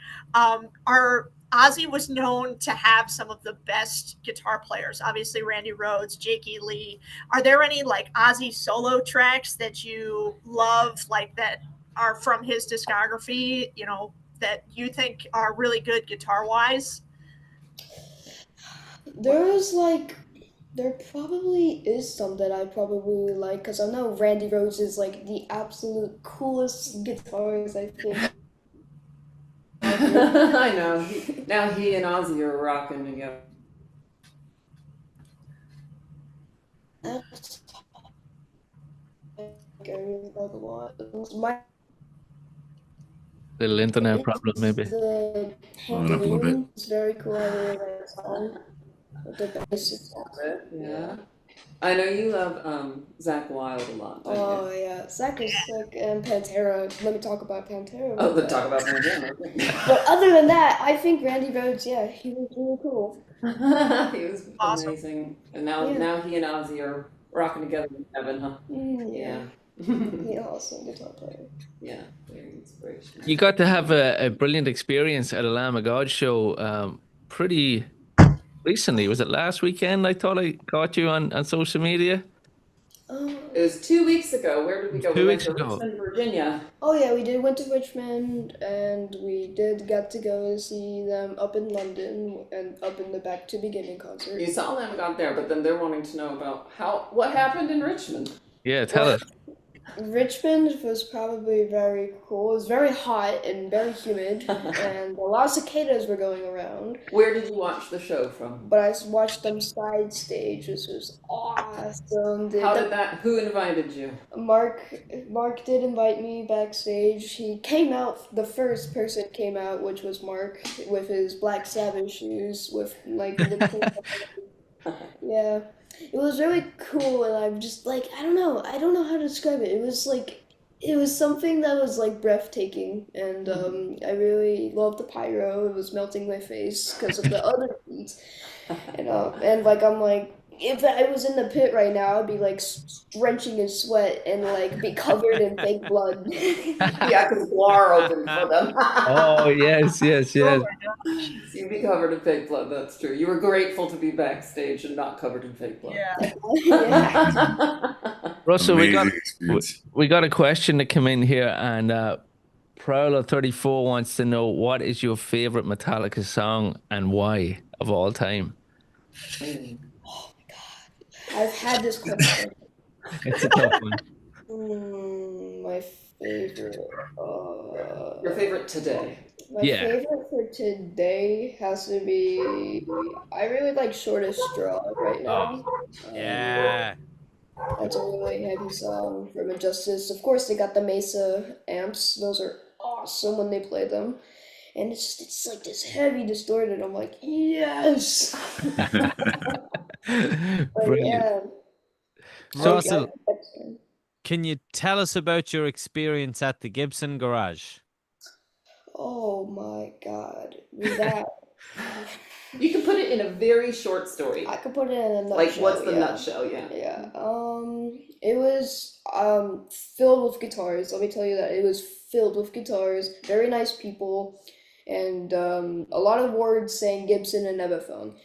Speaker 5: Ozzy was known to have some of the best guitar players. Obviously, Randy Rhoads, Jakey Lee. Are there any like Ozzy solo tracks that you love, like that are from his discography, that you think are really good guitar-wise?
Speaker 7: There probably is some that I probably like, because I know Randy Rhoads is like the absolute coolest guitarist, I think.
Speaker 2: I know. Now he and Ozzy are rocking together.
Speaker 7: That's like, I really like a lot. My
Speaker 1: Little internet problem, maybe.
Speaker 7: The
Speaker 4: Blowing up a little bit.
Speaker 7: Handloom is very cool. I really like that song. With the bass.
Speaker 2: Yeah. I know you love Zach Wilde a lot. Don't you?
Speaker 7: Oh yeah, Zach is sick, and Pantera. Let me talk about Pantera.
Speaker 2: Oh, let's talk about Pantera.
Speaker 7: But other than that, I think Randy Rhoads, yeah, he was really cool.
Speaker 2: He was
Speaker 5: Awesome.
Speaker 2: amazing, and now he and Ozzy are rocking together in heaven, huh?
Speaker 7: Yeah. He's also a guitar player.
Speaker 2: Yeah, very inspirational.
Speaker 1: You got to have a brilliant experience at a Lamb of God show pretty recently. Was it last weekend? I thought I caught you on social media.
Speaker 2: It was 2 weeks ago. Where did we go?
Speaker 1: 2
Speaker 2: We
Speaker 1: weeks
Speaker 2: went to
Speaker 1: ago.
Speaker 2: Richmond, Virginia.
Speaker 7: Oh yeah, we went to Richmond, and we did get to go see them up in London and up in the Back to Beginning concert.
Speaker 2: You saw them got there, but then they're wanting to know about what happened in Richmond.
Speaker 1: Yeah, tell us.
Speaker 7: Richmond was probably very cool. It was very hot and very humid, and a lot of cicadas were going around.
Speaker 2: Where did you watch the show from?
Speaker 7: But I watched them side stage, which was awesome.
Speaker 2: Who invited you?
Speaker 7: Mark did invite me backstage. He came out, the first person came out, which was Mark, with his Black Sabbath shoes, with like the yeah. It was really cool, and I'm just like, I don't know how to describe it. It was something that was like breathtaking, and I really loved the pyro. It was melting my face because of the other beats, and like I'm like, if I was in the pit right now, I'd be like drenching in sweat and like be covered in fake blood.
Speaker 2: Yeah, because Lar opened for them.
Speaker 1: Oh, yes, yes, yes.
Speaker 2: So you'd be covered in fake blood. That's true. You were grateful to be backstage and not covered in fake blood.
Speaker 5: Yeah.
Speaker 7: Yeah.
Speaker 1: Russell,
Speaker 4: Amazing experience.
Speaker 1: we got a question that came in here, and Prowler34 wants to know, what is your favorite Metallica song and why of all time?
Speaker 7: I've had this question.
Speaker 1: It's a tough one.
Speaker 7: My favorite.
Speaker 2: Your favorite today?
Speaker 7: My
Speaker 1: Yeah.
Speaker 7: favorite for today has to be. I really like Shortest Straw right now.
Speaker 3: Yeah.
Speaker 7: That's a really heavy song from Injustice. Of course, they got the Mesa amps. Those are awesome when they play them. And it's like this heavy distorted. I'm like, yes. But
Speaker 1: Brilliant.
Speaker 7: yeah.
Speaker 3: Russell, can you tell us about your experience at the Gibson garage?
Speaker 7: Oh my God. That.
Speaker 2: You can put it in a very short story.
Speaker 7: I could put it in a nutshell.
Speaker 2: Like, what's the
Speaker 7: yeah.
Speaker 2: nutshell? Yeah.
Speaker 7: Yeah. It was filled with guitars. Let me tell you that it was filled with guitars. Very nice people, and a lot of words saying Gibson and Epiphone.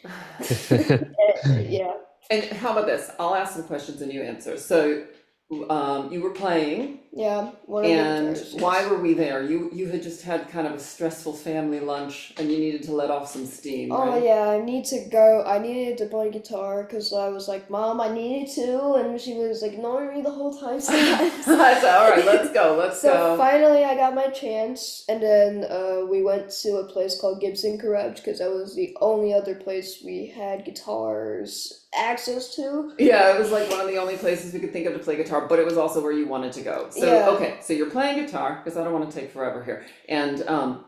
Speaker 7: Yeah.
Speaker 2: And how about this? I'll ask some questions and you answer. So, you were playing,
Speaker 7: Yeah. One of the
Speaker 2: and
Speaker 7: guitars,
Speaker 2: why
Speaker 7: yes.
Speaker 2: were we there? You had just had kind of a stressful family lunch, and you needed to let off some steam.
Speaker 7: Oh
Speaker 2: right?
Speaker 7: yeah, I needed to play guitar because I was like, Mom, I needed to, and she was ignoring me the whole time.
Speaker 2: So, all right, let's go. Let's
Speaker 7: So
Speaker 2: go.
Speaker 7: finally I got my chance, and then we went to a place called Gibson Garage because that was the only other place we had guitars access to.
Speaker 2: Yeah, it was like one of the only places we could think of to play guitar, but it was also where you wanted to go. So,
Speaker 7: Yeah.
Speaker 2: okay, so you're playing guitar, because I don't want to take forever here. And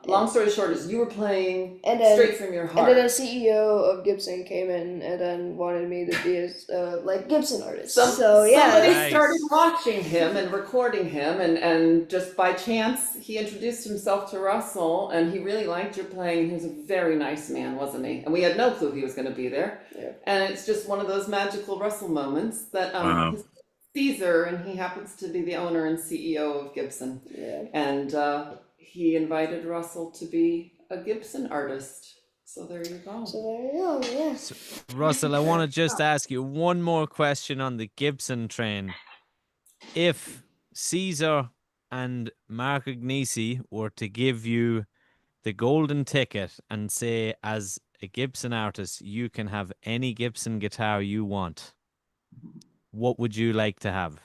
Speaker 2: long story short is you were playing
Speaker 7: And then-
Speaker 2: straight from your heart.
Speaker 7: And then the CEO of Gibson came in and then wanted me to be his like Gibson artist.
Speaker 2: Somebody
Speaker 3: Nice.
Speaker 2: started watching him and recording him, and just by chance he introduced himself to Russell, and he really liked your playing, and he was a very nice man, wasn't he? And we had no clue he was going to be there.
Speaker 7: Yeah.
Speaker 2: And it's just one of those magical Russell moments that
Speaker 4: Wow.
Speaker 2: he's Caesar, and he happens to be the owner and CEO of Gibson.
Speaker 7: Yeah.
Speaker 2: And he invited Russell to be a Gibson artist. So there you go.
Speaker 7: So there you go. Yeah.
Speaker 3: Russell, I want to just ask you one more question on the Gibson train. If Caesar and Mark Agnesi were to give you the golden ticket and say, as a Gibson artist, you can have any Gibson guitar you want, what would you like to have?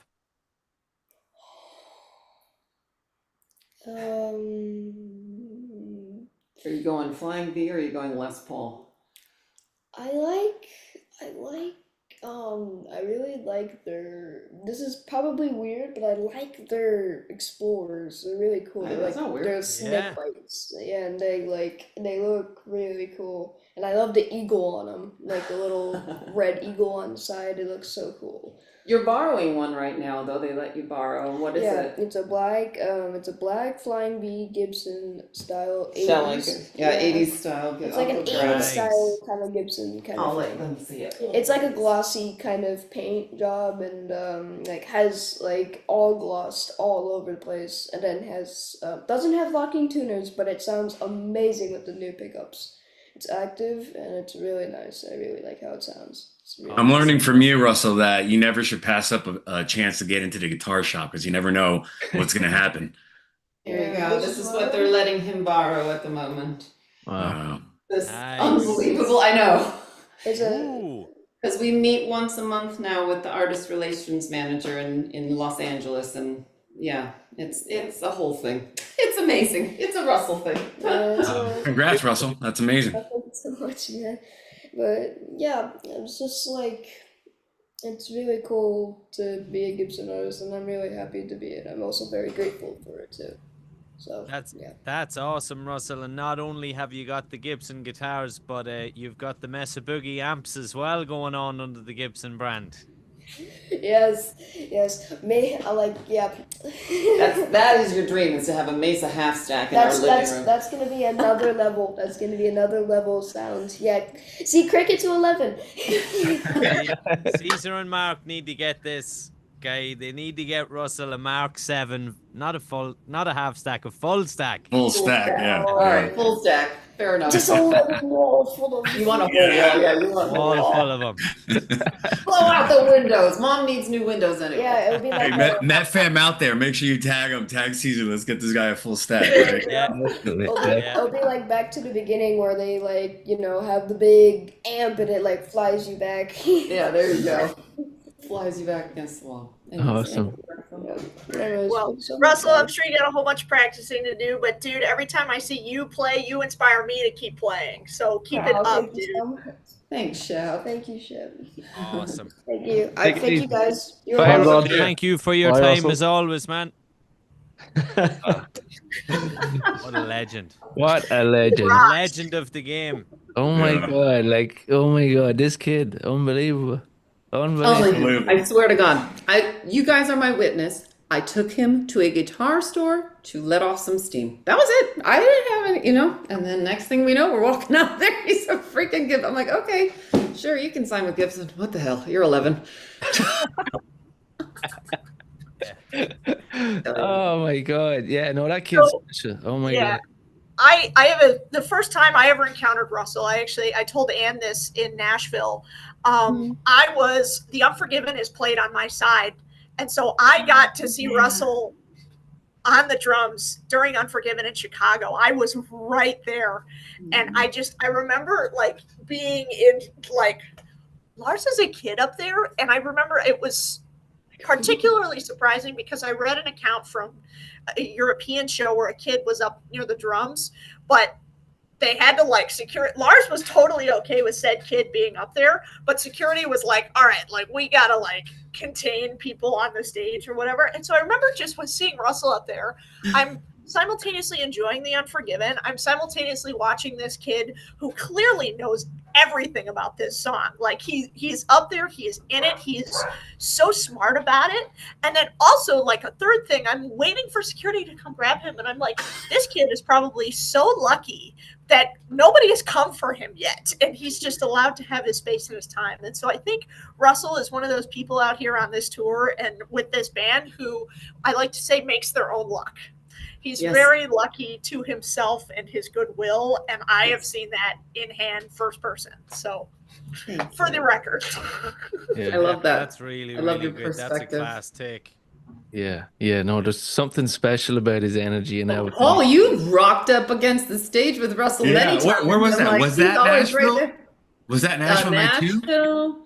Speaker 2: Are you going Flying V or are you going Les Paul?
Speaker 7: I really like this is probably weird, but I like their Explorers. They're really cool. They're
Speaker 2: That's
Speaker 7: like,
Speaker 2: not weird.
Speaker 7: they're snake
Speaker 3: Yeah.
Speaker 7: bites. Yeah, and they look really cool. And I love the eagle on them, like the little red eagle on the side. It looks so cool.
Speaker 2: You're borrowing one right now, though. They let you borrow. What is
Speaker 7: Yeah,
Speaker 2: it?
Speaker 7: it's a black Flying V Gibson style 80s.
Speaker 2: Shelling. Yeah, 80s style.
Speaker 7: It's like an
Speaker 2: I'll
Speaker 7: 80s
Speaker 2: grab it.
Speaker 3: Nice.
Speaker 7: style kind of Gibson kind
Speaker 2: I'll
Speaker 7: of
Speaker 2: let
Speaker 7: thing.
Speaker 2: them see it.
Speaker 7: It's like a glossy kind of paint job, and like has like all glossed all over the place, and then has doesn't have locking tuners, but it sounds amazing with the new pickups. It's active and it's really nice. I really like how it sounds. It's really
Speaker 4: I'm
Speaker 7: nice.
Speaker 4: learning from you, Russell, that you never should pass up a chance to get into the guitar shop because you never know what's going to happen.
Speaker 2: Here you
Speaker 7: Yeah,
Speaker 2: go. This is what they're letting him borrow at the moment.
Speaker 1: Wow.
Speaker 2: This
Speaker 3: Nice.
Speaker 2: unbelievable. I know.
Speaker 7: It's a
Speaker 3: Ooh.
Speaker 2: Because we meet once a month now with the artist relations manager in Los Angeles, and yeah, it's a whole thing. It's amazing. It's a Russell thing.
Speaker 4: Congrats, Russell. That's amazing.
Speaker 7: Thank you so much, man. But yeah, it's just like it's really cool to be a Gibson artist, and I'm really happy to be it. I'm also very grateful for it too. So yeah.
Speaker 3: That's awesome, Russell. And not only have you got the Gibson guitars, but you've got the Mesa Boogie amps as well going on under the Gibson brand.
Speaker 7: Yes, yes. Yeah.
Speaker 2: That is your dream, is to have a Mesa half stack in our living room.
Speaker 7: That's gonna be another level. That's gonna be another level of sound. Yeah. See, cricket to 11.
Speaker 3: Caesar and Mark need to get this. Okay, they need to get Russell a Mark 7, not a half stack, a full stack.
Speaker 4: Full stack, yeah.
Speaker 2: All right, full stack. Fair enough.
Speaker 7: Just a whole wall full of.
Speaker 2: You want a whole wall? Yeah, you want a
Speaker 3: All
Speaker 2: wall.
Speaker 3: full of them.
Speaker 2: Blow out the windows. Mom needs new windows anyway.
Speaker 7: Yeah, it would be
Speaker 4: Hey,
Speaker 7: like.
Speaker 4: Met fam out there, make sure you tag him. Tag Caesar. Let's get this guy a full stack. Right?
Speaker 3: Yeah.
Speaker 7: It'll be like Back to the Beginning, where they have the big amp and it flies you back.
Speaker 2: Yeah, there you go. Flies you back against the wall.
Speaker 1: Awesome.
Speaker 5: Well, Russell, I'm sure you got a whole bunch of practicing to do, but dude, every time I see you play, you inspire me to keep playing. So keep it up, dude.
Speaker 2: Thanks, Chef.
Speaker 7: Thank you, Chef.
Speaker 3: Awesome.
Speaker 7: Thank you.
Speaker 1: Take it
Speaker 7: Thank
Speaker 1: easy.
Speaker 7: you guys.
Speaker 3: Thank you for your
Speaker 6: Bye,
Speaker 3: time
Speaker 6: Russell.
Speaker 3: as always, man. What a legend.
Speaker 1: What a legend.
Speaker 3: Legend of the game.
Speaker 1: Oh my
Speaker 4: Yeah.
Speaker 1: God. Oh my God. This kid. Unbelievable. Unbelievable.
Speaker 2: I swear to God, you guys are my witness. I took him to a guitar store to let off some steam. That was it. I didn't have any, and then next thing we know, we're walking out there. He's a freaking Gibson. I'm like, okay, sure, you can sign with Gibson. What the hell? You're 11.
Speaker 1: Oh my God. Yeah, no, that kid's special. Oh my
Speaker 5: Yeah.
Speaker 1: God.
Speaker 5: I have the first time I ever encountered Russell, I told Ann this in Nashville. The Unforgiven is played on my side. And so I got to see Russell on the drums during Unforgiven in Chicago. I was right there. And I remember being in Lars as a kid up there. And I remember it was particularly surprising because I read an account from a European show where a kid was up near the drums, but they had to secure it. Lars was totally okay with said kid being up there, but security was like, all right, we gotta contain people on the stage or whatever. And so I remember just seeing Russell up there. I'm simultaneously enjoying The Unforgiven. I'm simultaneously watching this kid who clearly knows everything about this song. He's up there, he is in it, he's so smart about it. And then also a third thing, I'm waiting for security to come grab him, and I'm like, this kid is probably so lucky that nobody has come for him yet, and he's just allowed to have his space and his time. And so I think Russell is one of those people out here on this tour and with this band who I like to say makes their own luck. He's very lucky to himself and his goodwill, and I have seen that in hand first person. So, for the record.
Speaker 1: Yeah.
Speaker 2: I love that.
Speaker 3: That's really,
Speaker 2: I love
Speaker 3: really
Speaker 2: your
Speaker 3: good. That's a
Speaker 2: perspective.
Speaker 3: class take.
Speaker 1: Yeah. No, there's something special about his energy and everything.
Speaker 2: Oh, you rocked up against the stage with Russell many times.
Speaker 4: Where was
Speaker 2: I'm
Speaker 4: that?
Speaker 2: like,
Speaker 4: Was
Speaker 2: he's
Speaker 4: that
Speaker 2: always
Speaker 4: Nashville?
Speaker 2: there.
Speaker 4: Was that Nashville night too?
Speaker 2: Nashville.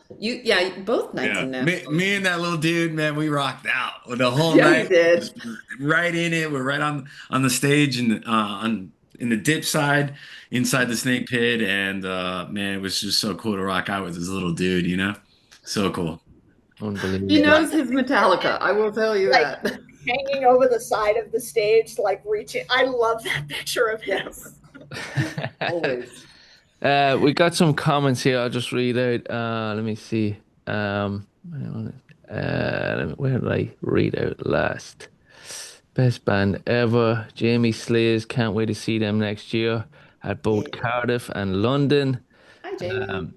Speaker 2: Both nights in Nashville.
Speaker 4: Me and that little dude, man, we rocked out the whole
Speaker 2: Yeah, we
Speaker 4: night.
Speaker 2: did.
Speaker 4: Just right in it. We're right on the stage and in the dip side inside the snake pit, and man, it was just so cool to rock out with this little dude. So cool.
Speaker 1: Unbelievable.
Speaker 2: He knows his Metallica. I will tell you that.
Speaker 5: Hanging over the side of the stage, reaching. I love that picture of him.
Speaker 2: Always.
Speaker 1: We got some comments here. I'll just read out. Let me see. Where did I read out last? Best band ever. Jamie Slayers. Can't wait to see them next year at both Cardiff and London.
Speaker 2: Hi, Jamie.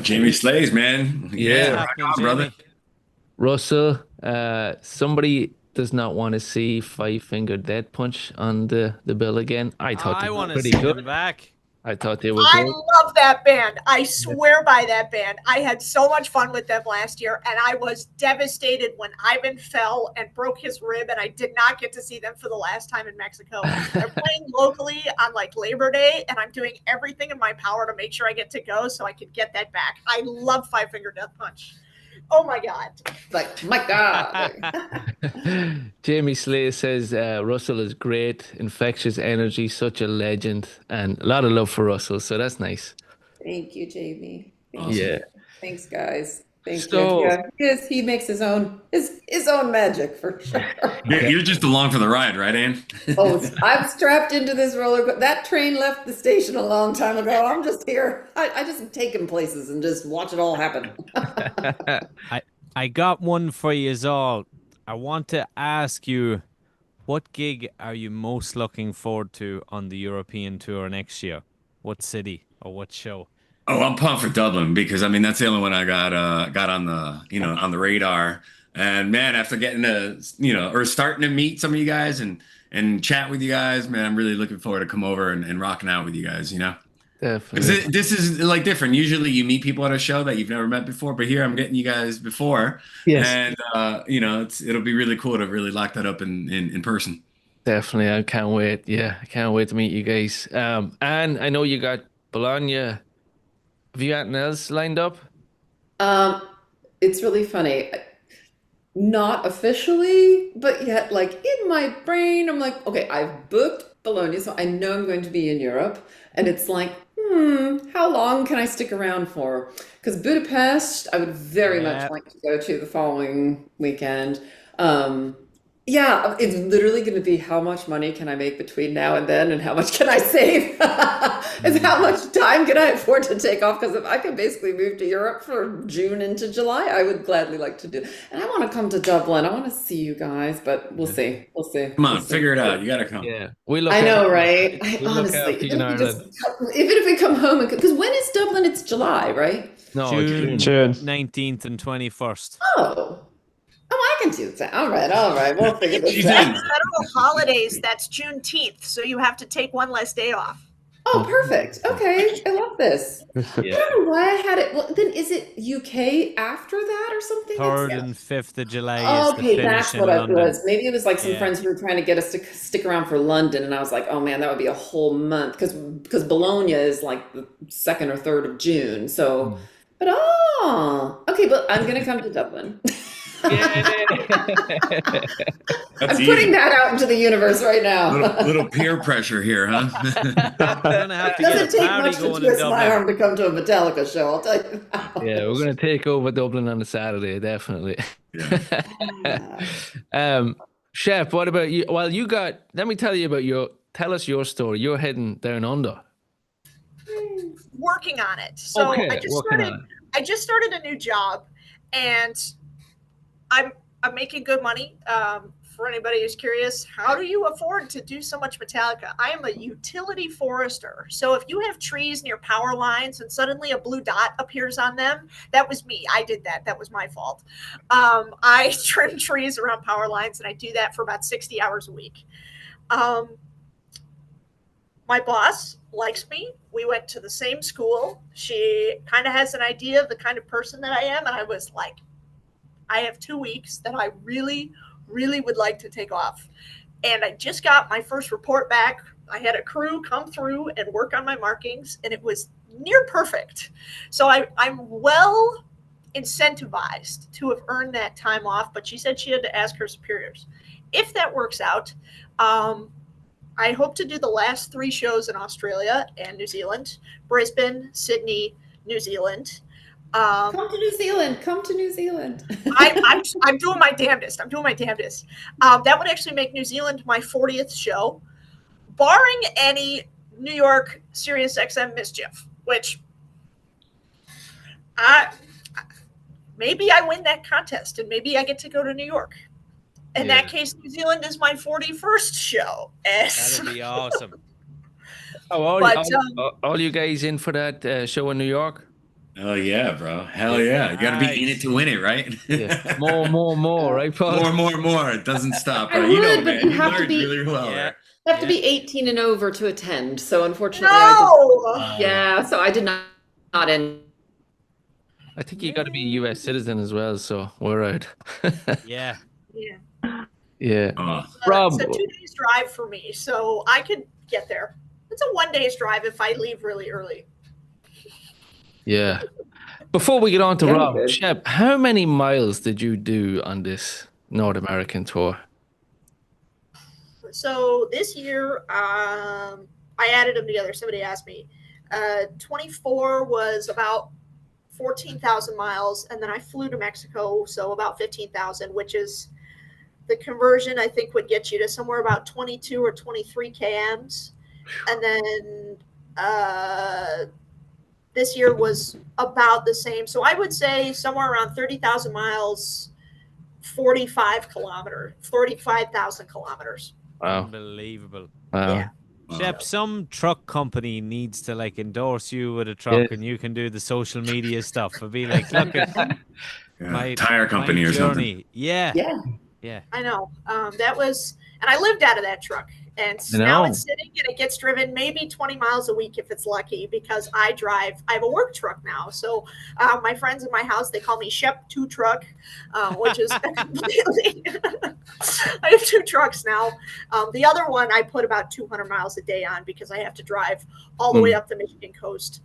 Speaker 4: Jamie Slays, man.
Speaker 1: Yeah.
Speaker 4: Rock on, brother.
Speaker 1: Russell. Somebody does not want to see Five Finger Death Punch on the bill again. I thought they were
Speaker 3: want to
Speaker 1: pretty
Speaker 3: see
Speaker 1: good.
Speaker 3: them back.
Speaker 1: I thought they were
Speaker 5: I
Speaker 1: good.
Speaker 5: love that band. I swear by that band. I had so much fun with them last year, and I was devastated when Ivan fell and broke his rib, and I did not get to see them for the last time in Mexico. They're playing locally on Labor Day, and I'm doing everything in my power to make sure I get to go so I could get that back. I love Five Finger Death Punch. Oh my God.
Speaker 2: My God.
Speaker 1: Jamie Slay says Russell is great, infectious energy, such a legend, and a lot of love for Russell. So that's nice.
Speaker 2: Thank you, Jamie.
Speaker 4: Awesome.
Speaker 1: Yeah.
Speaker 2: Thanks, guys. Thank
Speaker 1: So-
Speaker 2: you. Yeah, he makes his own magic for sure.
Speaker 4: You're just along for the ride, right, Ann?
Speaker 2: Oh, I'm strapped into this roller coaster. That train left the station a long time ago. I'm just here. I just take him places and just watch it all happen.
Speaker 3: I got one for you all. I want to ask you, what gig are you most looking forward to on the European tour next year? What city or what show?
Speaker 4: Oh, I'm pumped for Dublin because I mean that's the only one I got on the on the radar. And man, after getting to or starting to meet some of you guys and chat with you guys, man, I'm really looking forward to come over and rocking out with you guys. Because
Speaker 1: Definitely.
Speaker 4: this is like different. Usually you meet people at a show that you've never met before, but here I'm getting you guys before,
Speaker 1: Yes.
Speaker 4: and it'll be really cool to really lock that up in person.
Speaker 1: Definitely. I can't wait. Yeah, I can't wait to meet you guys. And I know you got Bologna. Have you got anything else lined up?
Speaker 2: Um, it's really funny. Not officially, but yet, like in my brain, I'm like, okay, I've booked Bologna, so I know I'm going to be in Europe. And it's like, how long can I stick around for? Because Budapest, I would very much
Speaker 3: Yeah.
Speaker 2: like to go to the following weekend. Um, yeah, it's literally going to be how much money can I make between now and then, and how much can I save? Is how much time can I afford to take off? Because if I could basically move to Europe for June into July, I would gladly like to do. And I want to come to Dublin. I want to see you guys, but we'll see. We'll see.
Speaker 4: Come
Speaker 2: We'll
Speaker 4: on,
Speaker 2: see.
Speaker 4: figure it out. You gotta come.
Speaker 1: Yeah, we look
Speaker 2: I know,
Speaker 1: after
Speaker 2: right? I
Speaker 1: we look
Speaker 2: honestly,
Speaker 1: after you in
Speaker 2: even if we
Speaker 1: Ireland.
Speaker 2: even if we come home and because when is Dublin? It's July, right?
Speaker 1: No,
Speaker 3: June
Speaker 6: June.
Speaker 3: 19th and 21st.
Speaker 2: Oh, I can do that. All right. We'll figure this
Speaker 4: She's
Speaker 2: out.
Speaker 4: in.
Speaker 5: Federal holidays, that's Juneteenth, so you have to take one less day off.
Speaker 2: Oh, perfect. Okay, I love this. I
Speaker 1: Yeah.
Speaker 2: don't know why I had it. Well, then is it UK after that or something?
Speaker 3: 3rd
Speaker 2: That's-
Speaker 3: and 5th of July is the
Speaker 2: Okay,
Speaker 3: finish
Speaker 2: that's
Speaker 3: in
Speaker 2: what it
Speaker 3: London.
Speaker 2: was. Maybe it was like some
Speaker 3: Yeah.
Speaker 2: friends who were trying to get us to stick around for London, and I was like, oh man, that would be a whole month because Bologna is like the 2nd or 3rd of June. So, but okay, but I'm gonna come to Dublin.
Speaker 4: That's
Speaker 2: I'm
Speaker 4: easy.
Speaker 2: putting that out into the universe right now.
Speaker 4: Little peer pressure here, huh?
Speaker 3: We're gonna have to
Speaker 2: It
Speaker 3: get
Speaker 2: doesn't
Speaker 3: a
Speaker 2: take
Speaker 3: party
Speaker 2: much to
Speaker 3: going in
Speaker 2: twist my
Speaker 3: Dublin.
Speaker 2: arm to come to a Metallica show. I'll tell you.
Speaker 1: Yeah, we're gonna take over Dublin on a Saturday, definitely.
Speaker 4: Yeah.
Speaker 1: Chef, what about you? Well, let me tell you about tell us your story. You're heading down under.
Speaker 5: Working on it. So
Speaker 1: Okay,
Speaker 5: I just
Speaker 1: working
Speaker 5: started.
Speaker 1: on it.
Speaker 5: I just started a new job, and I'm making good money. For anybody who's curious, how do you afford to do so much Metallica? I am a utility forester. So if you have trees near power lines and suddenly a blue dot appears on them, that was me. I did that. That was my fault. I trim trees around power lines, and I do that for about 60 hours a week. My boss likes me. We went to the same school. She kind of has an idea of the kind of person that I am. And I was like, I have 2 weeks that I really, really would like to take off. And I just got my first report back. I had a crew come through and work on my markings, and it was near perfect. So I'm well incentivized to have earned that time off, but she said she had to ask her superiors. If that works out, I hope to do the last 3 shows in Australia and New Zealand, Brisbane, Sydney, New Zealand.
Speaker 2: Come to New Zealand. Come to New Zealand.
Speaker 5: I'm doing my damnedest. That would actually make New Zealand my 40th show, barring any New York Sirius XM mischief, which maybe I win that contest and maybe I get to go to New York. In that case, New Zealand is my 41st show.
Speaker 3: That'd be awesome.
Speaker 1: All you guys in for that show in New York?
Speaker 4: Oh yeah, bro. Hell yeah. You gotta be in it to win it, right?
Speaker 1: Yeah. More, right, Paul?
Speaker 4: More. It doesn't stop,
Speaker 2: I
Speaker 4: bro.
Speaker 2: would, but
Speaker 4: man.
Speaker 2: you
Speaker 4: You
Speaker 2: have to
Speaker 4: learned
Speaker 2: be-
Speaker 4: really well,
Speaker 3: Yeah.
Speaker 4: right?
Speaker 2: You have to be 18 and over to attend. So unfortunately, so I did not end.
Speaker 1: I think you got to be a U.S. citizen as well, so we're out.
Speaker 3: Yeah.
Speaker 1: Yeah. Rob,
Speaker 5: It's a 2 days drive for me, so I could get there. It's a 1 day's drive if I leave really early.
Speaker 1: yeah. Before we get on to
Speaker 2: Yeah,
Speaker 1: Rob,
Speaker 2: good.
Speaker 1: Shep, how many miles did you do on this North American tour?
Speaker 5: So this year, I added them together. Somebody asked me. 24 was about 14,000 miles, and then I flew to Mexico, so about 15,000, which is the conversion I think would get you to somewhere about 22 or 23 kms. And then This year was about the same. So I would say somewhere around 30,000 miles, 45,000 kilometers.
Speaker 1: Wow.
Speaker 3: Unbelievable.
Speaker 1: Wow.
Speaker 5: Yeah.
Speaker 3: Shep, some truck company needs to like endorse you with a truck,
Speaker 1: Yeah.
Speaker 3: and you can do the social media stuff. And be like, look at my
Speaker 4: tire company
Speaker 3: my
Speaker 4: or something.
Speaker 3: journey. Yeah.
Speaker 2: Yeah.
Speaker 3: Yeah.
Speaker 5: I know. That was, and I lived out of that truck. And now it's sitting and it gets driven maybe 20 miles a week if it's lucky, because I have a work truck now. So my friends in my house, they call me Shep 2 Truck, which is completely, I have 2 trucks now. The other one I put about 200 miles a day on because I have to drive all the way up the Michigan coast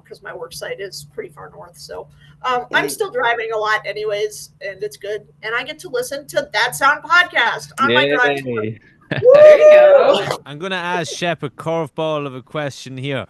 Speaker 5: because my work site is pretty far north. So I'm still driving a lot anyways, and it's good. And I get to listen to That Sound podcast on my drive to work.
Speaker 2: There you go.
Speaker 3: I'm going to ask Shep a curveball of a question here.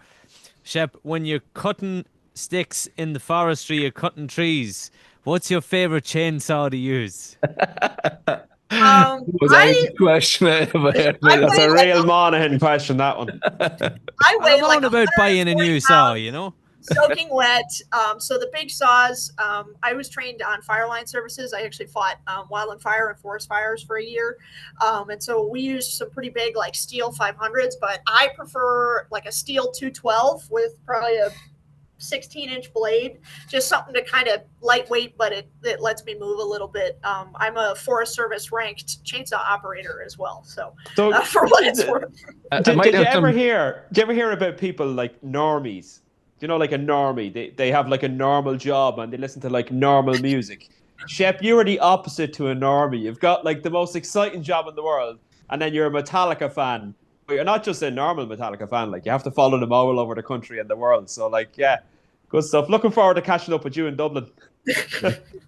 Speaker 3: Shep, when you're cutting sticks in the forestry, you're cutting trees, what's your favorite chainsaw to use?
Speaker 1: Was a question I ever heard.
Speaker 6: That's a real Monaghan question, that one.
Speaker 5: I weigh
Speaker 3: I'm
Speaker 5: like
Speaker 3: on about buying a
Speaker 5: 140
Speaker 3: new saw,
Speaker 5: pounds,
Speaker 3: you know?
Speaker 5: soaking wet. So the big saws, I was trained on fire line services. I actually fought wildland fire and forest fires for a year. And so we used some pretty big like steel 500s, but I prefer like a steel 212 with probably a 16-inch blade, just something to kind of lightweight, but it lets me move a little bit. I'm a Forest Service ranked chainsaw operator as well. So for what it's worth.
Speaker 6: Did you ever hear about people like normies? You know, like a normie, they have like a normal job and they listen to like normal music. Shep, you are the opposite to a normie. You've got like the most exciting job in the world, and then you're a Metallica fan. But you're not just a normal Metallica fan. Like, you have to follow them all over the country and the world. So, like, yeah, good stuff. Looking forward to catching up with you in Dublin.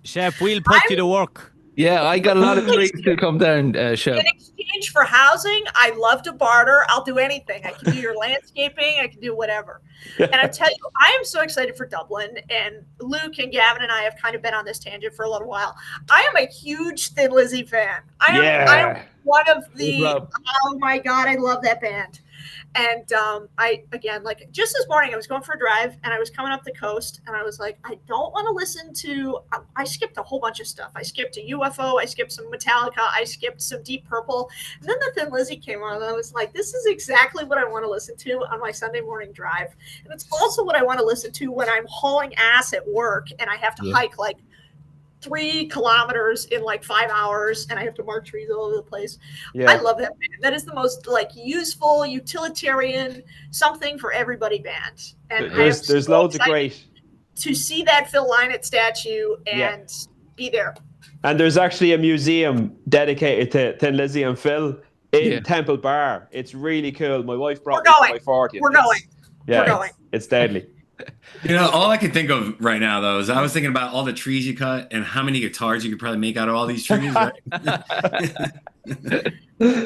Speaker 3: Shep, we'll put you to work.
Speaker 1: Yeah, I got a lot of trees to come down, Shep.
Speaker 5: In exchange for housing, I love to barter. I'll do anything. I can do your landscaping. I can do whatever. And I tell you, I am so excited for Dublin. And Luke and Gavin and I have kind of been on this tangent for a little while. I am a huge Thin Lizzy fan. I am one of the, oh my God, I love that band. And like just this morning, I was going for a drive and I was coming up the coast and I was like, I don't want to listen to, I skipped a whole bunch of stuff. I skipped a UFO, I skipped some Metallica, I skipped some Deep Purple. And then the Thin Lizzy came on and I was like, this is exactly what I want to listen to on my Sunday morning drive. And it's also what I want to listen to when I'm hauling ass at work and I have to hike like 3 kilometers in like 5 hours and I have to mark trees all over the place. Yeah. I love that band. That is the most like useful, utilitarian, something for everybody band. And
Speaker 6: there's loads of great
Speaker 5: to see that Phil Lynott statue and be there.
Speaker 6: And there's actually a museum dedicated to Thin Lizzy and Phil in Temple Bar. It's really cool. My wife brought me to my 40th.
Speaker 5: We're going.
Speaker 6: We're going. It's deadly.
Speaker 4: You know, all I can think of right now, though, is I was thinking about all the trees you cut and how many guitars you could probably make out of all these trees. Right?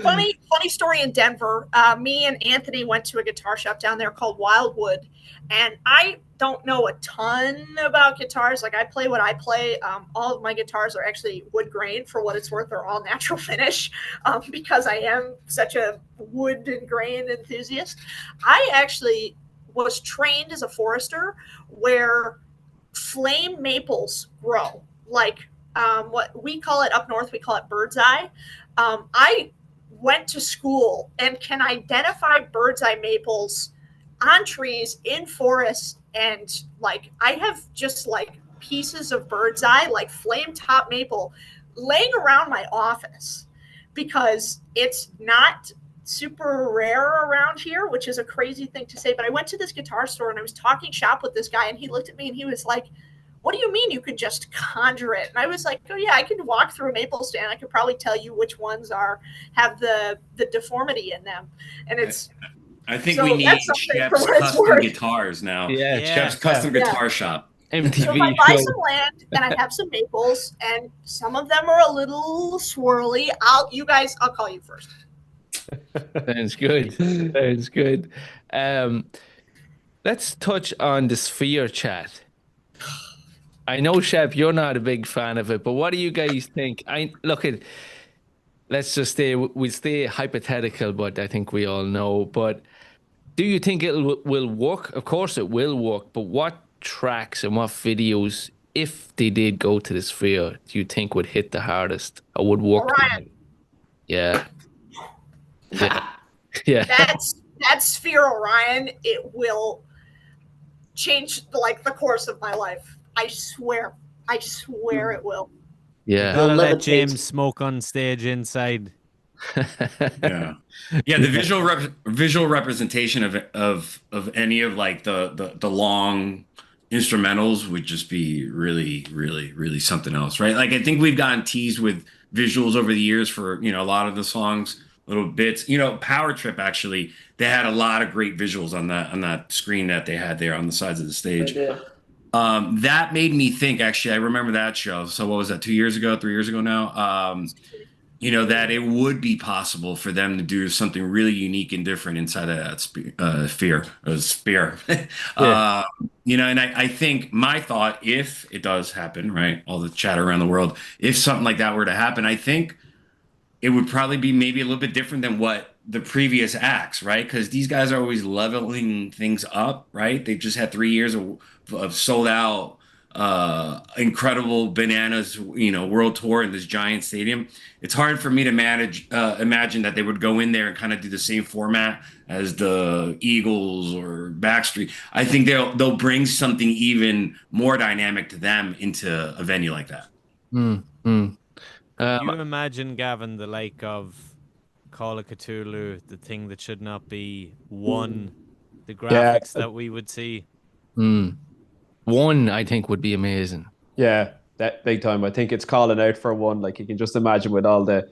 Speaker 5: Funny story in Denver. Me and Anthony went to a guitar shop down there called Wildwood, and I don't know a ton about guitars. Like, I play what I play. All of my guitars are actually wood grain. For what it's worth, they're all natural finish because I am such a wood and grain enthusiast. I actually was trained as a forester where flame maples grow. Like what we call it up north, we call it bird's eye. I went to school and can identify bird's eye maples on trees in forests. And like, I have just like pieces of bird's eye, like flame top maple laying around my office because it's not super rare around here, which is a crazy thing to say. But I went to this guitar store and I was talking shop with this guy and he looked at me and he was like, what do you mean you could just conjure it? And I was like, oh yeah, I could walk through a maple stand. I could probably tell you which ones have the deformity in them. And it's,
Speaker 4: I think we need Shep's custom guitars now.
Speaker 1: Yeah,
Speaker 4: Shep's custom guitar shop.
Speaker 1: MTV
Speaker 5: so if I buy some land and I have some maples and some of them are a little swirly, I'll call you first.
Speaker 1: Sounds good. Sounds good. Let's touch on the Sphere chat. I know, Shep, you're not a big fan of it, but what do you guys think? Let's just we'll stay hypothetical, but I think we all know. But Do you think it will work? Of course it will work, but what tracks and what videos, if they did go to the Sphere, do you think would hit the hardest or would work?
Speaker 5: Orion.
Speaker 1: Yeah. Yeah. Yeah.
Speaker 5: That Sphere Orion, it will change the course of my life. I swear it will.
Speaker 1: Yeah.
Speaker 3: Gotta
Speaker 2: You'll
Speaker 3: let
Speaker 2: levitate.
Speaker 3: James smoke on stage inside.
Speaker 4: Yeah, yeah. The visual representation of any of like the long instrumentals would just be really, really, really something else, right? Like I think we've gotten teased with visuals over the years for a lot of the songs, little bits. Power Trip actually, they had a lot of great visuals on that screen that they had there on the sides of the stage. That made me think. Actually, I remember that show. So what was that? 2 years ago, 3 years ago now. That it would be possible for them to do something really unique and different inside of that sphere.
Speaker 1: Yeah.
Speaker 4: And I think my thought, if it does happen, right, all the chatter around the world, if something like that were to happen, I think it would probably be maybe a little bit different than what the previous acts, right? Because these guys are always leveling things up, right? They've just had 3 years of sold out, incredible bananas, world tour in this giant stadium. It's hard for me to imagine that they would go in there and kind of do the same format as the Eagles or Backstreet. I think they'll bring something even more dynamic to them into a venue like that.
Speaker 3: You imagine, Gavin, the like of Call of Cthulhu, the thing that should not be one, the graphics that we would see.
Speaker 1: One, I think, would be amazing.
Speaker 6: Yeah, that big time. I think it's calling out for one. Like you can just imagine with all the,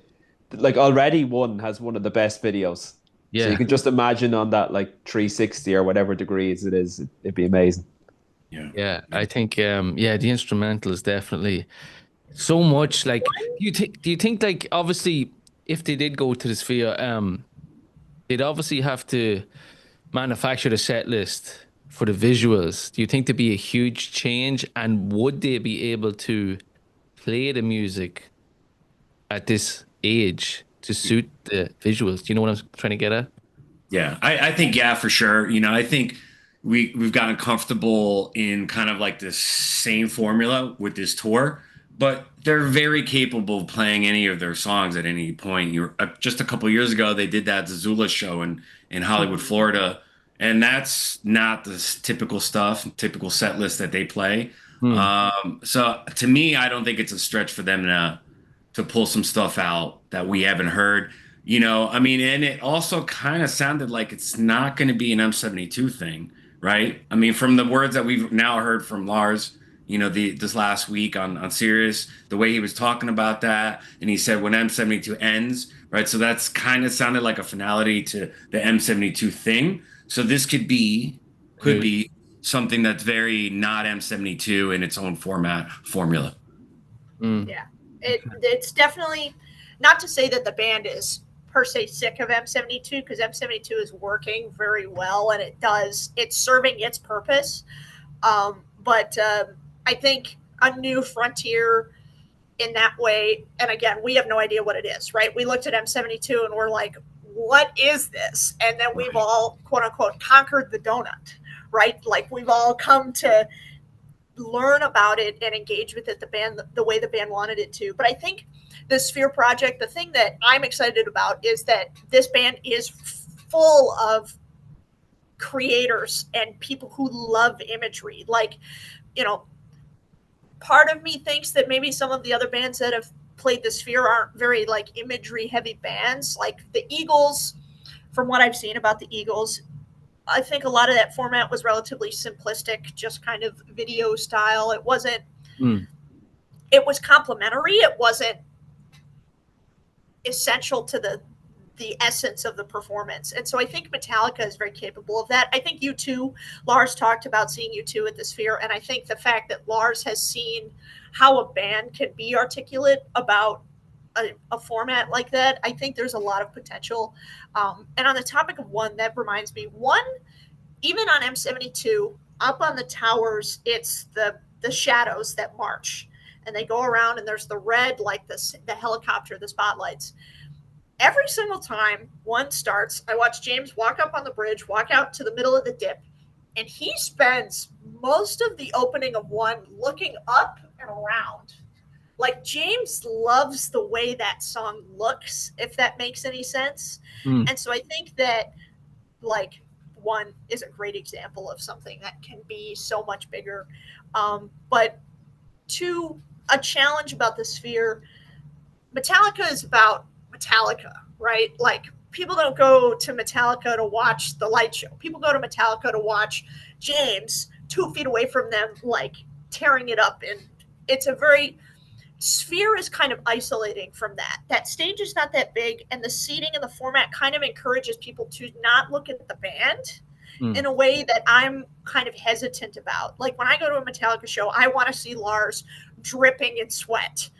Speaker 6: like already one has one of the best videos.
Speaker 1: Yeah.
Speaker 6: So you can just imagine on that like 360 or whatever degrees it is, it'd be amazing.
Speaker 4: Yeah.
Speaker 1: Yeah, I think the instrumental is definitely so much like do you think like obviously if they did go to the Sphere, they'd obviously have to manufacture the set list for the visuals. Do you think there'd be a huge change, and would they be able to play the music at this age to suit the visuals? Do you know what I'm trying to get at?
Speaker 4: Yeah, I think, yeah, for sure. I think we've gotten comfortable in kind of like this same formula with this tour, but they're very capable of playing any of their songs at any point. Just a couple of years ago, they did that Zazula show in Hollywood, Florida, and that's not the typical typical set list that they play. So to me, I don't think it's a stretch for them to pull some stuff out that we haven't heard. And it also kind of sounded like it's not going to be an M72 thing, right? I mean, from the words that we've now heard from Lars, this last week on Sirius, the way he was talking about that, and he said when M72 ends, right? So that's kind of sounded like a finality to the M72 thing. So this could be something that's very not M72 in its own formula.
Speaker 5: Yeah, it's definitely not to say that the band is per se sick of M72, because M72 is working very well and it's serving its purpose. But I think a new frontier in that way, and again, we have no idea what it is, right? We looked at M72 and we're like, what is this? And then we've all, quote unquote, conquered the donut, right? Like we've all come to learn about it and engage with it the way the band wanted it to. But I think the Sphere project, the thing that I'm excited about is that this band is full of creators and people who love imagery. Like, part of me thinks that maybe some of the other bands that have played the Sphere aren't very like imagery heavy bands. Like the Eagles, from what I've seen about the Eagles, I think a lot of that format was relatively simplistic, just kind of video style. It wasn't, it was complimentary. It wasn't essential to the essence of the performance. And so I think Metallica is very capable of that. I think U2, Lars talked about seeing U2 at the Sphere. And I think the fact that Lars has seen how a band can be articulate about a format like that, I think there's a lot of potential. And on the topic of one, that reminds me, even on M72, up on the towers, it's the shadows that march. And they go around and there's the red, like the helicopter, the spotlights. every single time one starts, I watch James walk up on the bridge, walk out to the middle of the dip, and he spends most of the opening of one looking up and around. Like, James loves the way that song looks, if that makes any sense. And so I think that, like, one is a great example of something that can be so much bigger. But two, a challenge about the Sphere, Metallica is about Metallica, right? Like, people don't go to Metallica to watch the light show. People go to Metallica to watch James 2 feet away from them, like, tearing it up. And it's a very, Sphere is kind of isolating from that. That stage is not that big, and the seating and the format kind of encourages people to not look at the band in a way that I'm kind of hesitant about. Like, when I go to a Metallica show, I want to see Lars dripping in sweat.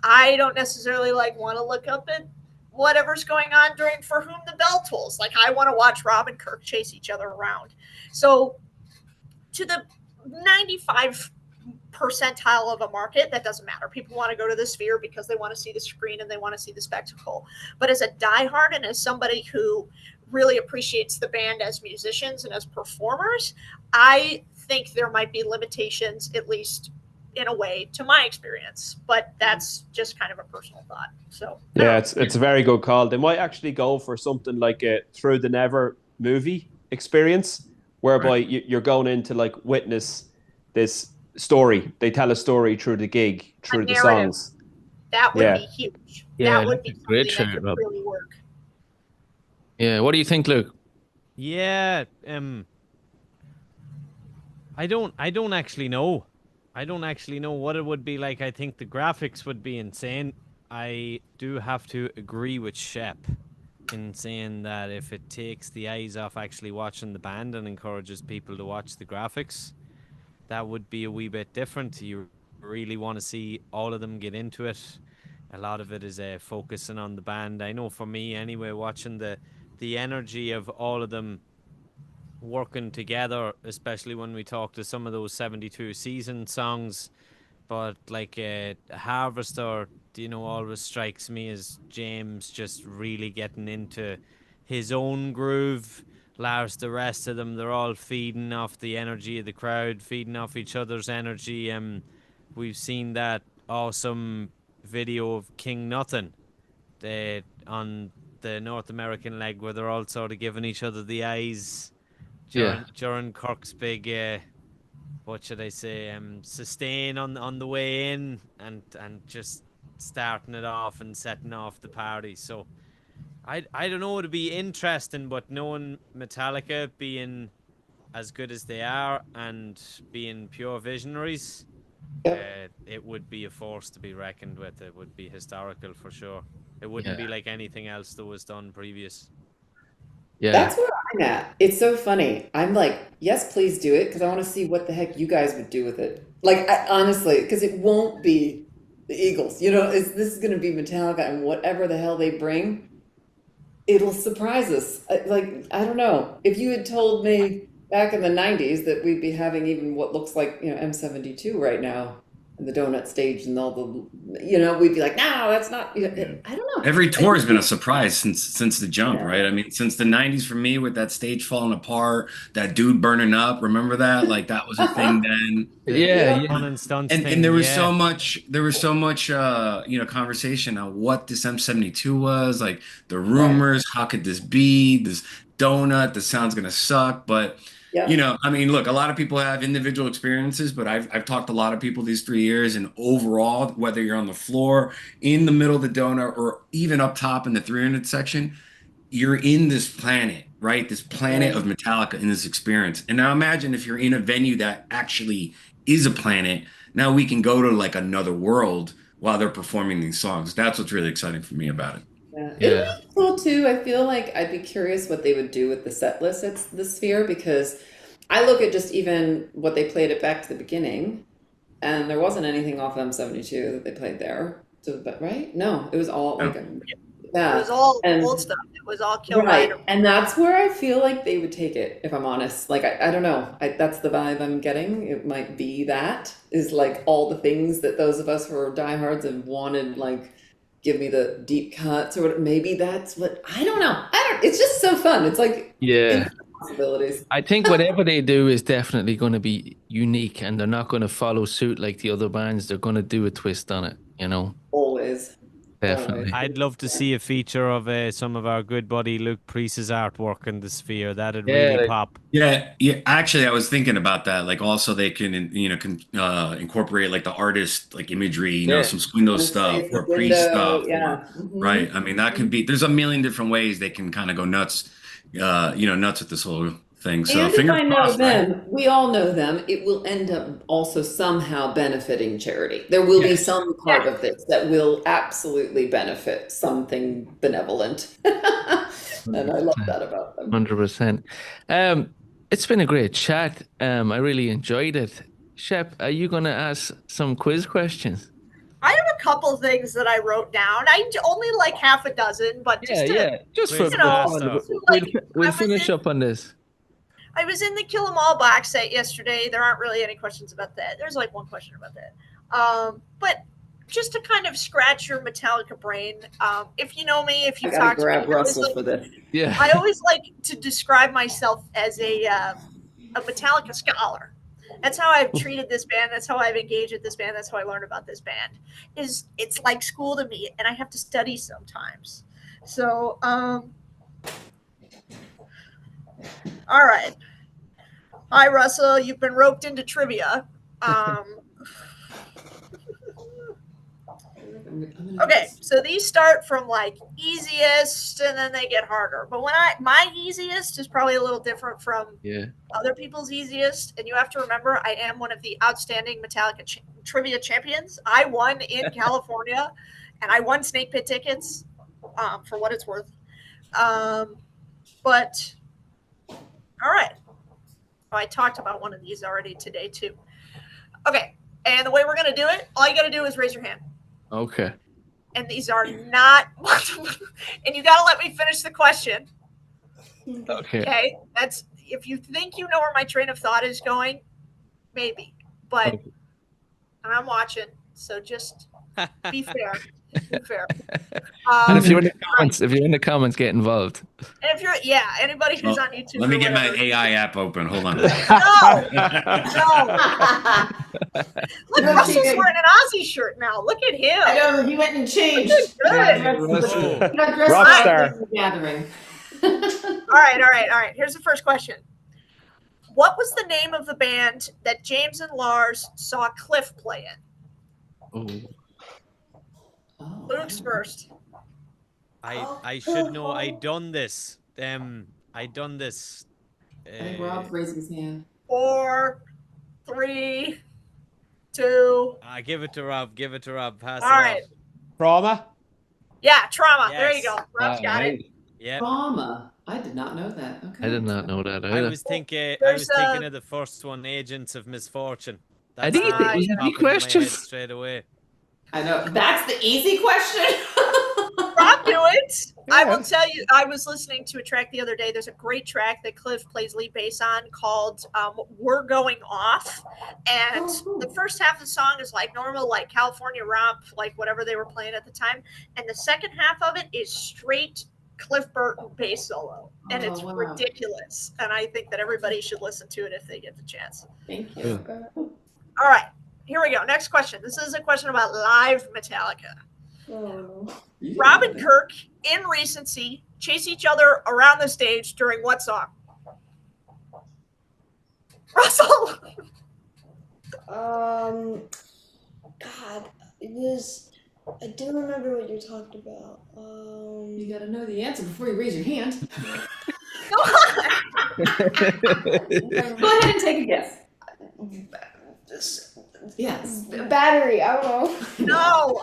Speaker 5: I don't necessarily like want to look up at whatever's going on during For Whom the Bell Tolls. Like, I want to watch Rob and Kirk chase each other around. So to the 95 percentile of a market, that doesn't matter. People want to go to the Sphere because they want to see the screen and they want to see the spectacle. But as a diehard and as somebody who really appreciates the band as musicians and as performers, I think there might be limitations, at least in a way, to my experience. But that's just kind of a personal thought. So
Speaker 6: yeah, it's a very good call. They might actually go for something like a Through the Never movie experience, whereby you're going in to, like, witness this story. They tell a story through the gig, through the songs.
Speaker 5: That would be huge.
Speaker 1: Yeah,
Speaker 5: that would be
Speaker 1: great
Speaker 5: something that
Speaker 1: shout,
Speaker 5: could
Speaker 1: Rob.
Speaker 5: really work.
Speaker 1: Yeah, what do you think, Luke?
Speaker 3: Yeah, I don't actually know. I don't actually know what it would be like. I think the graphics would be insane. I do have to agree with Shep in saying that if it takes the eyes off actually watching the band and encourages people to watch the graphics, that would be a wee bit different. You really want to see all of them get into it. A lot of it is focusing on the band. I know for me anyway, watching the energy of all of them working together, especially when we talk to some of those 72 season songs. But like Harvester, always strikes me as James just really getting into his own groove. Lars, the rest of them, they're all feeding off the energy of the crowd, feeding off each other's energy. We've seen that awesome video of King Nothing on the North American leg, where they're all sort of giving each other the eyes during Kirk's big what should I say, sustain on the way in, and just starting it off and setting off the party. So I don't know, it'd be interesting, but knowing Metallica being as good as they are and being pure visionaries, it would be a force to be reckoned with. It would be historical for sure. It wouldn't be like anything else that was done previous.
Speaker 1: Yeah,
Speaker 2: That's where I'm at. It's so funny. I'm like, yes, please do it, because I want to see what the heck you guys would do with it. Like, honestly, because it won't be the Eagles. This is going to be Metallica, and whatever the hell they bring, it'll surprise us. I don't know. If you had told me back in the 90s that we'd be having even what looks like, M72 right now, and the donut stage and all the, we'd be like, no, that's not, I don't know.
Speaker 4: Every tour has been a surprise since the jump, right? I mean, since the 90s for me, with that stage falling apart, that dude burning up, remember that? Like, that was a thing then. And there was so much conversation on what this M72 was, like the rumors, how could this be, this donut, the sound's gonna suck. But I mean, look, a lot of people have individual experiences, but I've talked to a lot of people these 3 years, and overall, whether you're on the floor, in the middle of the donut, or even up top in the 300 section, you're in this planet, right? This planet of Metallica, in this experience. And now imagine if you're in a venue that actually is a planet. Now we can go to like another world while they're performing these songs. That's what's really exciting for me about it.
Speaker 2: It'd be cool too. I feel like I'd be curious what they would do with the set list at the Sphere, because I look at just even what they played it back to the beginning, and there wasn't anything off M72 that they played there. So, right? No, it was all like
Speaker 5: it was all old stuff. It was all Kill Rider.
Speaker 2: And that's where I feel like they would take it, if I'm honest. Like, I don't know. That's the vibe I'm getting. It might be that is like all the things that those of us who are diehards have wanted, like, give me the deep cuts or what. Maybe that's what, I don't know. It's just so fun. It's like
Speaker 1: Yeah.
Speaker 2: possibilities.
Speaker 1: I think whatever they do is definitely going to be unique, and they're not going to follow suit like the other bands. They're going to do a twist on it, you know?
Speaker 2: Always.
Speaker 1: Definitely.
Speaker 3: I'd love to see a feature of some of our good buddy Luke Priest's artwork in the Sphere. That'd
Speaker 1: Yeah,
Speaker 3: really
Speaker 1: like-
Speaker 3: pop.
Speaker 4: Yeah, yeah. Actually, I was thinking about that. Like, also they can, incorporate like the artist like imagery,
Speaker 1: Yeah.
Speaker 4: some Swingo stuff or Priest stuff,
Speaker 2: Yeah.
Speaker 4: right? I mean, that could be. There's a million different ways they can kind of go nuts, nuts with this whole thing. So
Speaker 2: And if
Speaker 4: fingers
Speaker 2: I know
Speaker 4: crossed, right?
Speaker 2: them, we all know them, it will end up also somehow benefiting charity. There will be
Speaker 4: Yes.
Speaker 2: some part of this that will absolutely benefit something benevolent. And I love that about them.
Speaker 1: 100%. It's been a great chat. I really enjoyed it. Shep, are you going to ask some quiz questions?
Speaker 5: I have a couple things that I wrote down. I only like half a dozen, but just
Speaker 1: Just for
Speaker 3: Quiz
Speaker 1: fun.
Speaker 3: master.
Speaker 1: We'll
Speaker 5: I was
Speaker 1: finish
Speaker 5: in-
Speaker 1: up on this.
Speaker 5: I was in the Kill 'Em All box set yesterday. There aren't really any questions about that. There's like one question about that. But just to kind of scratch your Metallica brain, if you know me, if you
Speaker 2: I gotta
Speaker 5: talk to me,
Speaker 2: grab
Speaker 5: I always
Speaker 2: Russell for this.
Speaker 1: Yeah.
Speaker 5: I always like to describe myself as a Metallica scholar. That's how I've treated this band. That's how I've engaged with this band. That's how I learned about this band. It's like school to me, and I have to study sometimes. So, all right. Hi, Russell. You've been roped into trivia. Okay, so these start from like easiest, and then they get harder. But my easiest is probably a little different from
Speaker 1: Yeah.
Speaker 5: other people's easiest. And you have to remember, I am one of the outstanding Metallica trivia champions. I won in California, and I won snake pit tickets, for what it's worth. But all right, I talked about one of these already today too. Okay, and the way we're gonna do it, all you gotta do is raise your hand.
Speaker 1: Okay.
Speaker 5: And these are not, and you got to let me finish the question.
Speaker 1: Okay.
Speaker 5: Okay. That's, if you think you know where my train of thought is going, maybe, but
Speaker 1: Okay.
Speaker 5: I'm watching. So just be fair. Be fair.
Speaker 1: And if you're in the comments, get involved.
Speaker 5: and if you're, anybody who's on YouTube.
Speaker 4: Let me
Speaker 5: or
Speaker 4: get my
Speaker 5: whatever.
Speaker 4: AI app open. Hold on.
Speaker 5: No. Look, Russell's wearing an Aussie shirt now. Look at him.
Speaker 2: I know, he went and changed.
Speaker 5: Good.
Speaker 2: He got dressed
Speaker 6: Rockstar.
Speaker 2: up for the gathering.
Speaker 5: All right. Here's the first question. What was the name of the band that James and Lars saw Cliff play in?
Speaker 1: Oh.
Speaker 5: Luke's first.
Speaker 3: I should know. I done this. I done this.
Speaker 2: I think Rob's raising his hand.
Speaker 5: 4, 3, 2.
Speaker 3: Give it to Rob. Give it to Rob. Pass
Speaker 5: All
Speaker 3: it
Speaker 5: right.
Speaker 3: off.
Speaker 6: Trauma.
Speaker 5: Yeah, Trauma. There you
Speaker 3: Yes.
Speaker 5: go. Rob's got it.
Speaker 3: Yep.
Speaker 2: Trauma. I did not know that. Okay.
Speaker 1: I did not know that
Speaker 3: I
Speaker 1: either.
Speaker 3: was thinking.
Speaker 5: There's,
Speaker 3: of the first one, Agents of Misfortune.
Speaker 1: I think
Speaker 3: the one
Speaker 5: it was
Speaker 3: that
Speaker 1: an easy
Speaker 3: popped into my
Speaker 1: question.
Speaker 3: head straight away.
Speaker 2: I know. That's the easy question.
Speaker 5: Rob knew it. I will tell you, I was listening to a track the other day. There's a great track that Cliff plays lead bass on called We're Going Off. And the first half of the song is like normal, like California romp, like whatever they were playing at the time. And the second half of it is straight Cliff Burton bass solo. And
Speaker 2: Oh,
Speaker 5: it's
Speaker 2: wow.
Speaker 5: ridiculous. And I think that everybody should listen to it if they get the chance.
Speaker 2: Thank you.
Speaker 5: All right, here we go. Next question. This is a question about live Metallica.
Speaker 7: Oh.
Speaker 5: Rob and Kirk in Recency chase each other around the stage during what song? Russell.
Speaker 7: God, it was. I do remember what you're talking about.
Speaker 2: You gotta know the answer before you raise your hand.
Speaker 5: Go on.
Speaker 2: Go ahead and take a guess. Yes.
Speaker 7: Battery. I don't know.
Speaker 5: No.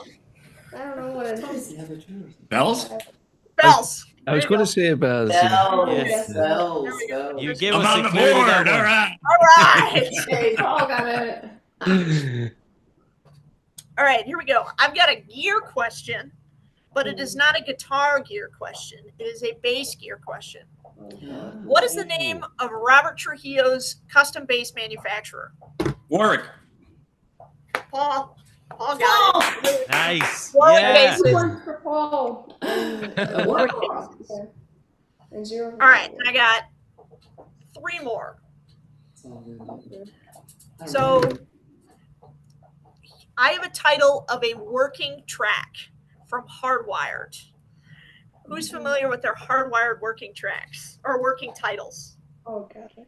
Speaker 7: I don't know what it is.
Speaker 4: Bells?
Speaker 5: Bells.
Speaker 1: I was
Speaker 5: There you
Speaker 1: going
Speaker 5: go.
Speaker 1: to say about
Speaker 3: Yes.
Speaker 2: Bells.
Speaker 5: There we go.
Speaker 3: You give
Speaker 4: I'm
Speaker 3: us
Speaker 4: on
Speaker 3: a
Speaker 4: the
Speaker 3: clue to
Speaker 4: board.
Speaker 3: that
Speaker 4: All
Speaker 3: one.
Speaker 4: right.
Speaker 5: All right.
Speaker 2: Hey, Paul got it.
Speaker 5: All right, here we go. I've got a gear question, but it is not a guitar gear question. It is a bass gear question. What is the name of Robert Trujillo's custom bass manufacturer?
Speaker 4: Warwick.
Speaker 5: Paul. Paul got it.
Speaker 3: Nice.
Speaker 5: War
Speaker 3: Yeah.
Speaker 5: bases.
Speaker 7: One for Paul. And 0 for
Speaker 5: All right,
Speaker 7: Paul.
Speaker 5: I got 3 more. So I have a title of a working track from Hardwired. Who's familiar with their Hardwired working tracks or working titles?
Speaker 7: Oh, got it.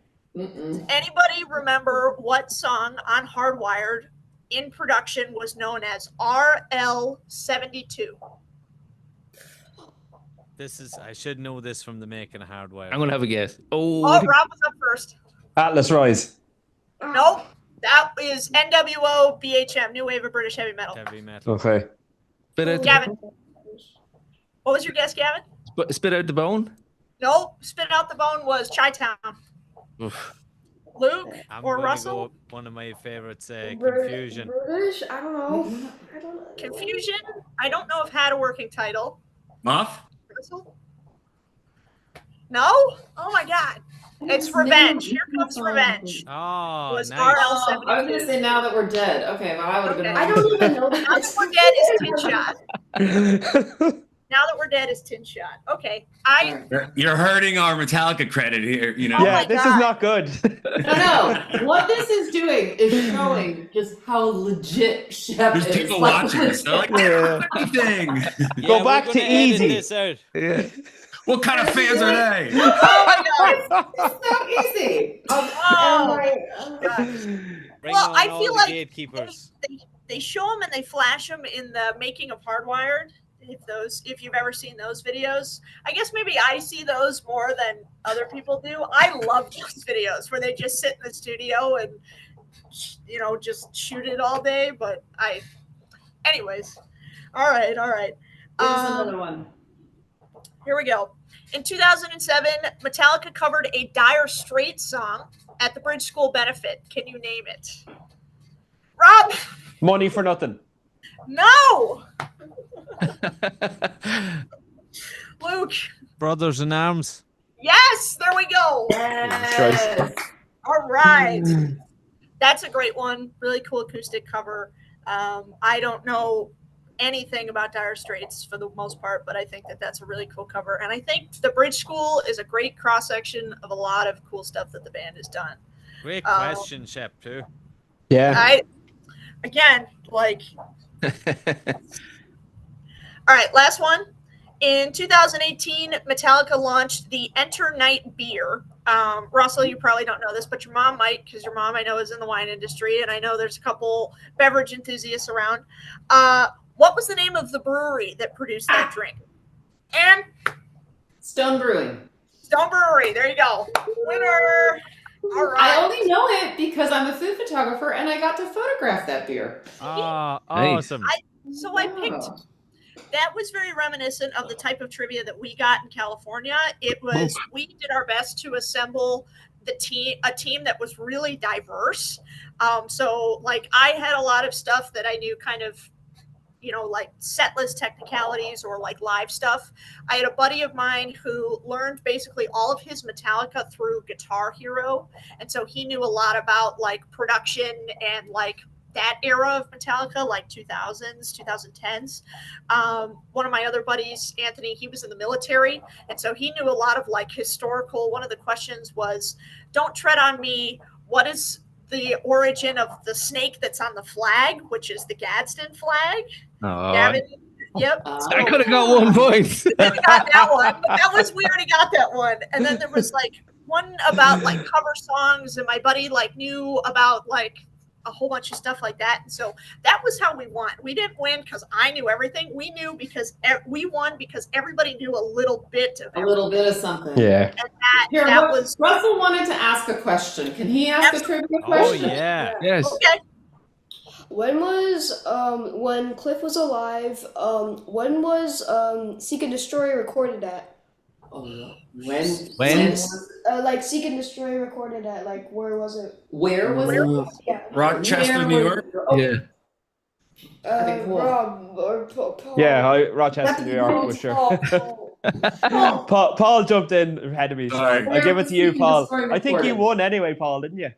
Speaker 5: Anybody remember what song on Hardwired in production was known as RL72?
Speaker 3: I should know this from the making of Hardwire.
Speaker 1: I'm gonna have a guess.
Speaker 5: Oh,
Speaker 1: Oh,
Speaker 5: Rob was up first.
Speaker 6: Atlas Rise.
Speaker 5: Nope. That is NWO BHM, New Wave of British Heavy Metal.
Speaker 3: Heavy metal.
Speaker 6: Okay.
Speaker 1: spit out,
Speaker 5: Gavin, what was your guess, Gavin?
Speaker 1: spit out the bone.
Speaker 5: Nope. Spit Out the Bone was Chi-Town.
Speaker 1: Oof.
Speaker 5: Luke
Speaker 3: I'm
Speaker 5: or
Speaker 3: gonna
Speaker 5: Russell?
Speaker 3: go with one of my favorites, Confusion.
Speaker 7: British? I don't know. I don't know.
Speaker 5: Confusion? I don't know if had a working title.
Speaker 4: Muff?
Speaker 5: Russell? No? Oh my God. It's Revenge. Here Comes Revenge.
Speaker 3: Oh,
Speaker 5: Was
Speaker 3: nice.
Speaker 5: RL72.
Speaker 2: I was gonna say Now That We're Dead. Okay, well I would have been.
Speaker 5: Okay.
Speaker 7: I don't even know
Speaker 5: Now That We're Dead is Tin Shot. Now That We're Dead is Tin Shot. Okay.
Speaker 4: You're hurting our Metallica credit here, you know?
Speaker 5: Oh
Speaker 6: Yeah,
Speaker 5: my
Speaker 6: this
Speaker 5: God.
Speaker 6: is not good.
Speaker 2: No. What this is doing is showing just how legit Shep
Speaker 4: There's
Speaker 2: is.
Speaker 4: people watching this. They're like,
Speaker 6: Yeah.
Speaker 4: anything.
Speaker 3: Yeah,
Speaker 6: Go
Speaker 3: we're
Speaker 6: back
Speaker 3: gonna
Speaker 6: to
Speaker 3: edit
Speaker 6: easy.
Speaker 3: this out.
Speaker 1: Yeah.
Speaker 4: What kind of fans are they?
Speaker 5: Oh my God.
Speaker 2: It's so easy.
Speaker 5: Oh.
Speaker 7: God.
Speaker 3: Bring
Speaker 5: Well,
Speaker 3: on
Speaker 5: I
Speaker 3: all
Speaker 5: feel
Speaker 3: the
Speaker 5: like
Speaker 3: gatekeepers.
Speaker 5: They show them and they flash them in the making of Hardwired. If you've ever seen those videos, I guess maybe I see those more than other people do. I love those videos where they just sit in the studio and just shoot it all day. But anyways, all right.
Speaker 2: Here's another one.
Speaker 5: Here we go. In 2007, Metallica covered a Dire Straits song at the Bridge School benefit. Can you name it? Rob?
Speaker 6: Money for Nothing.
Speaker 5: No! Luke?
Speaker 3: Brothers in Arms.
Speaker 5: Yes, there we go.
Speaker 2: Yes.
Speaker 5: All right. That's a great one. Really cool acoustic cover. I don't know anything about Dire Straits for the most part, but I think that's a really cool cover. And I think the Bridge School is a great cross-section of a lot of cool stuff that the band has done.
Speaker 3: Great question, Shep, too.
Speaker 6: Yeah.
Speaker 5: All right, last one. In 2018, Metallica launched the Enter Night beer. Russell, you probably don't know this, but your mom might, because your mom I know is in the wine industry, and I know there's a couple beverage enthusiasts around. What was the name of the brewery that produced that drink? And
Speaker 2: Stone Brewing.
Speaker 5: Stone Brewery. There you go. Winner. All right.
Speaker 2: I only know it because I'm a food photographer and I got to photograph that beer.
Speaker 3: Ah,
Speaker 1: Nice.
Speaker 3: awesome.
Speaker 5: So I picked. That was very reminiscent of the type of trivia that we got in California. It was we did our best to assemble a team that was really diverse. So like I had a lot of stuff that I knew kind of, like set list technicalities or like live stuff. I had a buddy of mine who learned basically all of his Metallica through Guitar Hero. And so he knew a lot about like production and like that era of Metallica, like 2000s, 2010s. One of my other buddies, Anthony, he was in the military. And so he knew a lot of like historical. One of the questions was, don't tread on me. What is the origin of the snake that's on the flag, which is the Gadsden flag?
Speaker 1: Oh,
Speaker 5: Gavin, yep.
Speaker 1: I could have got 1 point.
Speaker 5: We got that one. But we already got that one. And then there was like one about like cover songs, and my buddy like knew about like a whole bunch of stuff like that. And so that was how we won. We didn't win because I knew everything. We knew because we won because everybody knew a little bit of everything.
Speaker 2: A little bit of something.
Speaker 6: Yeah.
Speaker 2: Here,
Speaker 5: that was
Speaker 2: Russell wanted to ask a question. Can he ask a trivia question?
Speaker 3: Oh, yeah.
Speaker 1: Yes.
Speaker 5: okay.
Speaker 7: When was when Cliff was alive? When was Seek and Destroy recorded at?
Speaker 2: Oh,
Speaker 1: When?
Speaker 7: Like Seek and Destroy recorded at, like, where was it?
Speaker 2: Where was it?
Speaker 7: Yeah.
Speaker 4: Rochester, New York.
Speaker 1: Yeah.
Speaker 2: I think Paul.
Speaker 7: Rob or Paul.
Speaker 6: Yeah, Rochester, New York, for sure. Paul jumped in ahead of me, so
Speaker 4: Alright.
Speaker 6: I'll give it to you, Paul. I think you
Speaker 2: Recorded.
Speaker 6: won anyway, Paul, didn't you?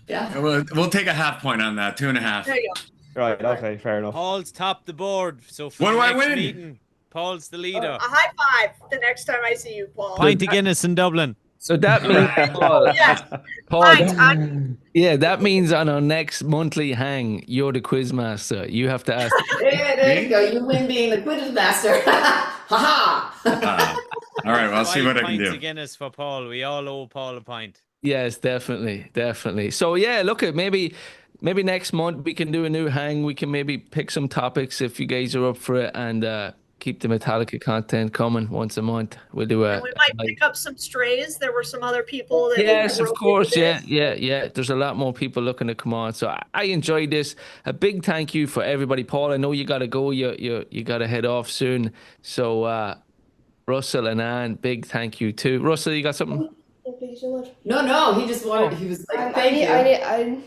Speaker 2: Yeah.
Speaker 4: We'll take a half point on that, 2.5.
Speaker 5: There you go.
Speaker 6: Right. Okay. Fair enough.
Speaker 3: Paul's topped the board. So for
Speaker 4: What
Speaker 3: the
Speaker 4: do I
Speaker 3: next
Speaker 4: win?
Speaker 3: meeting, Paul's the leader.
Speaker 5: A high five the next time I see you, Paul.
Speaker 3: Pint of Guinness in Dublin.
Speaker 1: So that means, Paul,
Speaker 5: Yes.
Speaker 1: Paul,
Speaker 5: Pint.
Speaker 1: yeah, that means on our next monthly hang, you're the quiz master. You have to ask.
Speaker 2: Yeah, there you go. You win being the quiz master. Ha ha.
Speaker 4: All right, well, I'll see what I can
Speaker 3: Pints
Speaker 4: do.
Speaker 3: of Guinness for Paul. We all owe Paul a pint.
Speaker 1: Yes, definitely, definitely. So yeah, look at maybe next month we can do a new hang. We can maybe pick some topics if you guys are up for it, and keep the Metallica content coming once a month. We'll do a.
Speaker 5: And we might pick up some strays. There were some other people that
Speaker 1: Yes, of
Speaker 5: wrote
Speaker 1: course.
Speaker 5: into
Speaker 1: Yeah,
Speaker 5: this.
Speaker 1: yeah. There's a lot more people looking to come on. So I enjoyed this. A big thank you for everybody. Paul, I know you got to go. You got to head off soon. So Russell and Anne, big thank you too. Russell, you got something?
Speaker 7: Thank you so much.
Speaker 2: No, he just wanted. He was like,
Speaker 7: I
Speaker 2: thank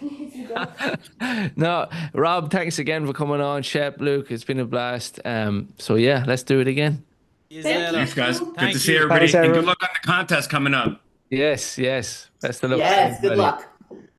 Speaker 2: you.
Speaker 7: need to go.
Speaker 1: No, Rob, thanks again for coming on. Shep, Luke, it's been a blast. So yeah, let's do it again.
Speaker 4: Thanks, guys. Good
Speaker 3: Thank
Speaker 4: to see
Speaker 3: you.
Speaker 4: everybody.
Speaker 6: Thanks,
Speaker 4: And good
Speaker 6: everyone.
Speaker 4: luck on the contest coming up.
Speaker 1: Yes. Best of luck.
Speaker 2: Yes, good
Speaker 1: everybody.
Speaker 2: luck.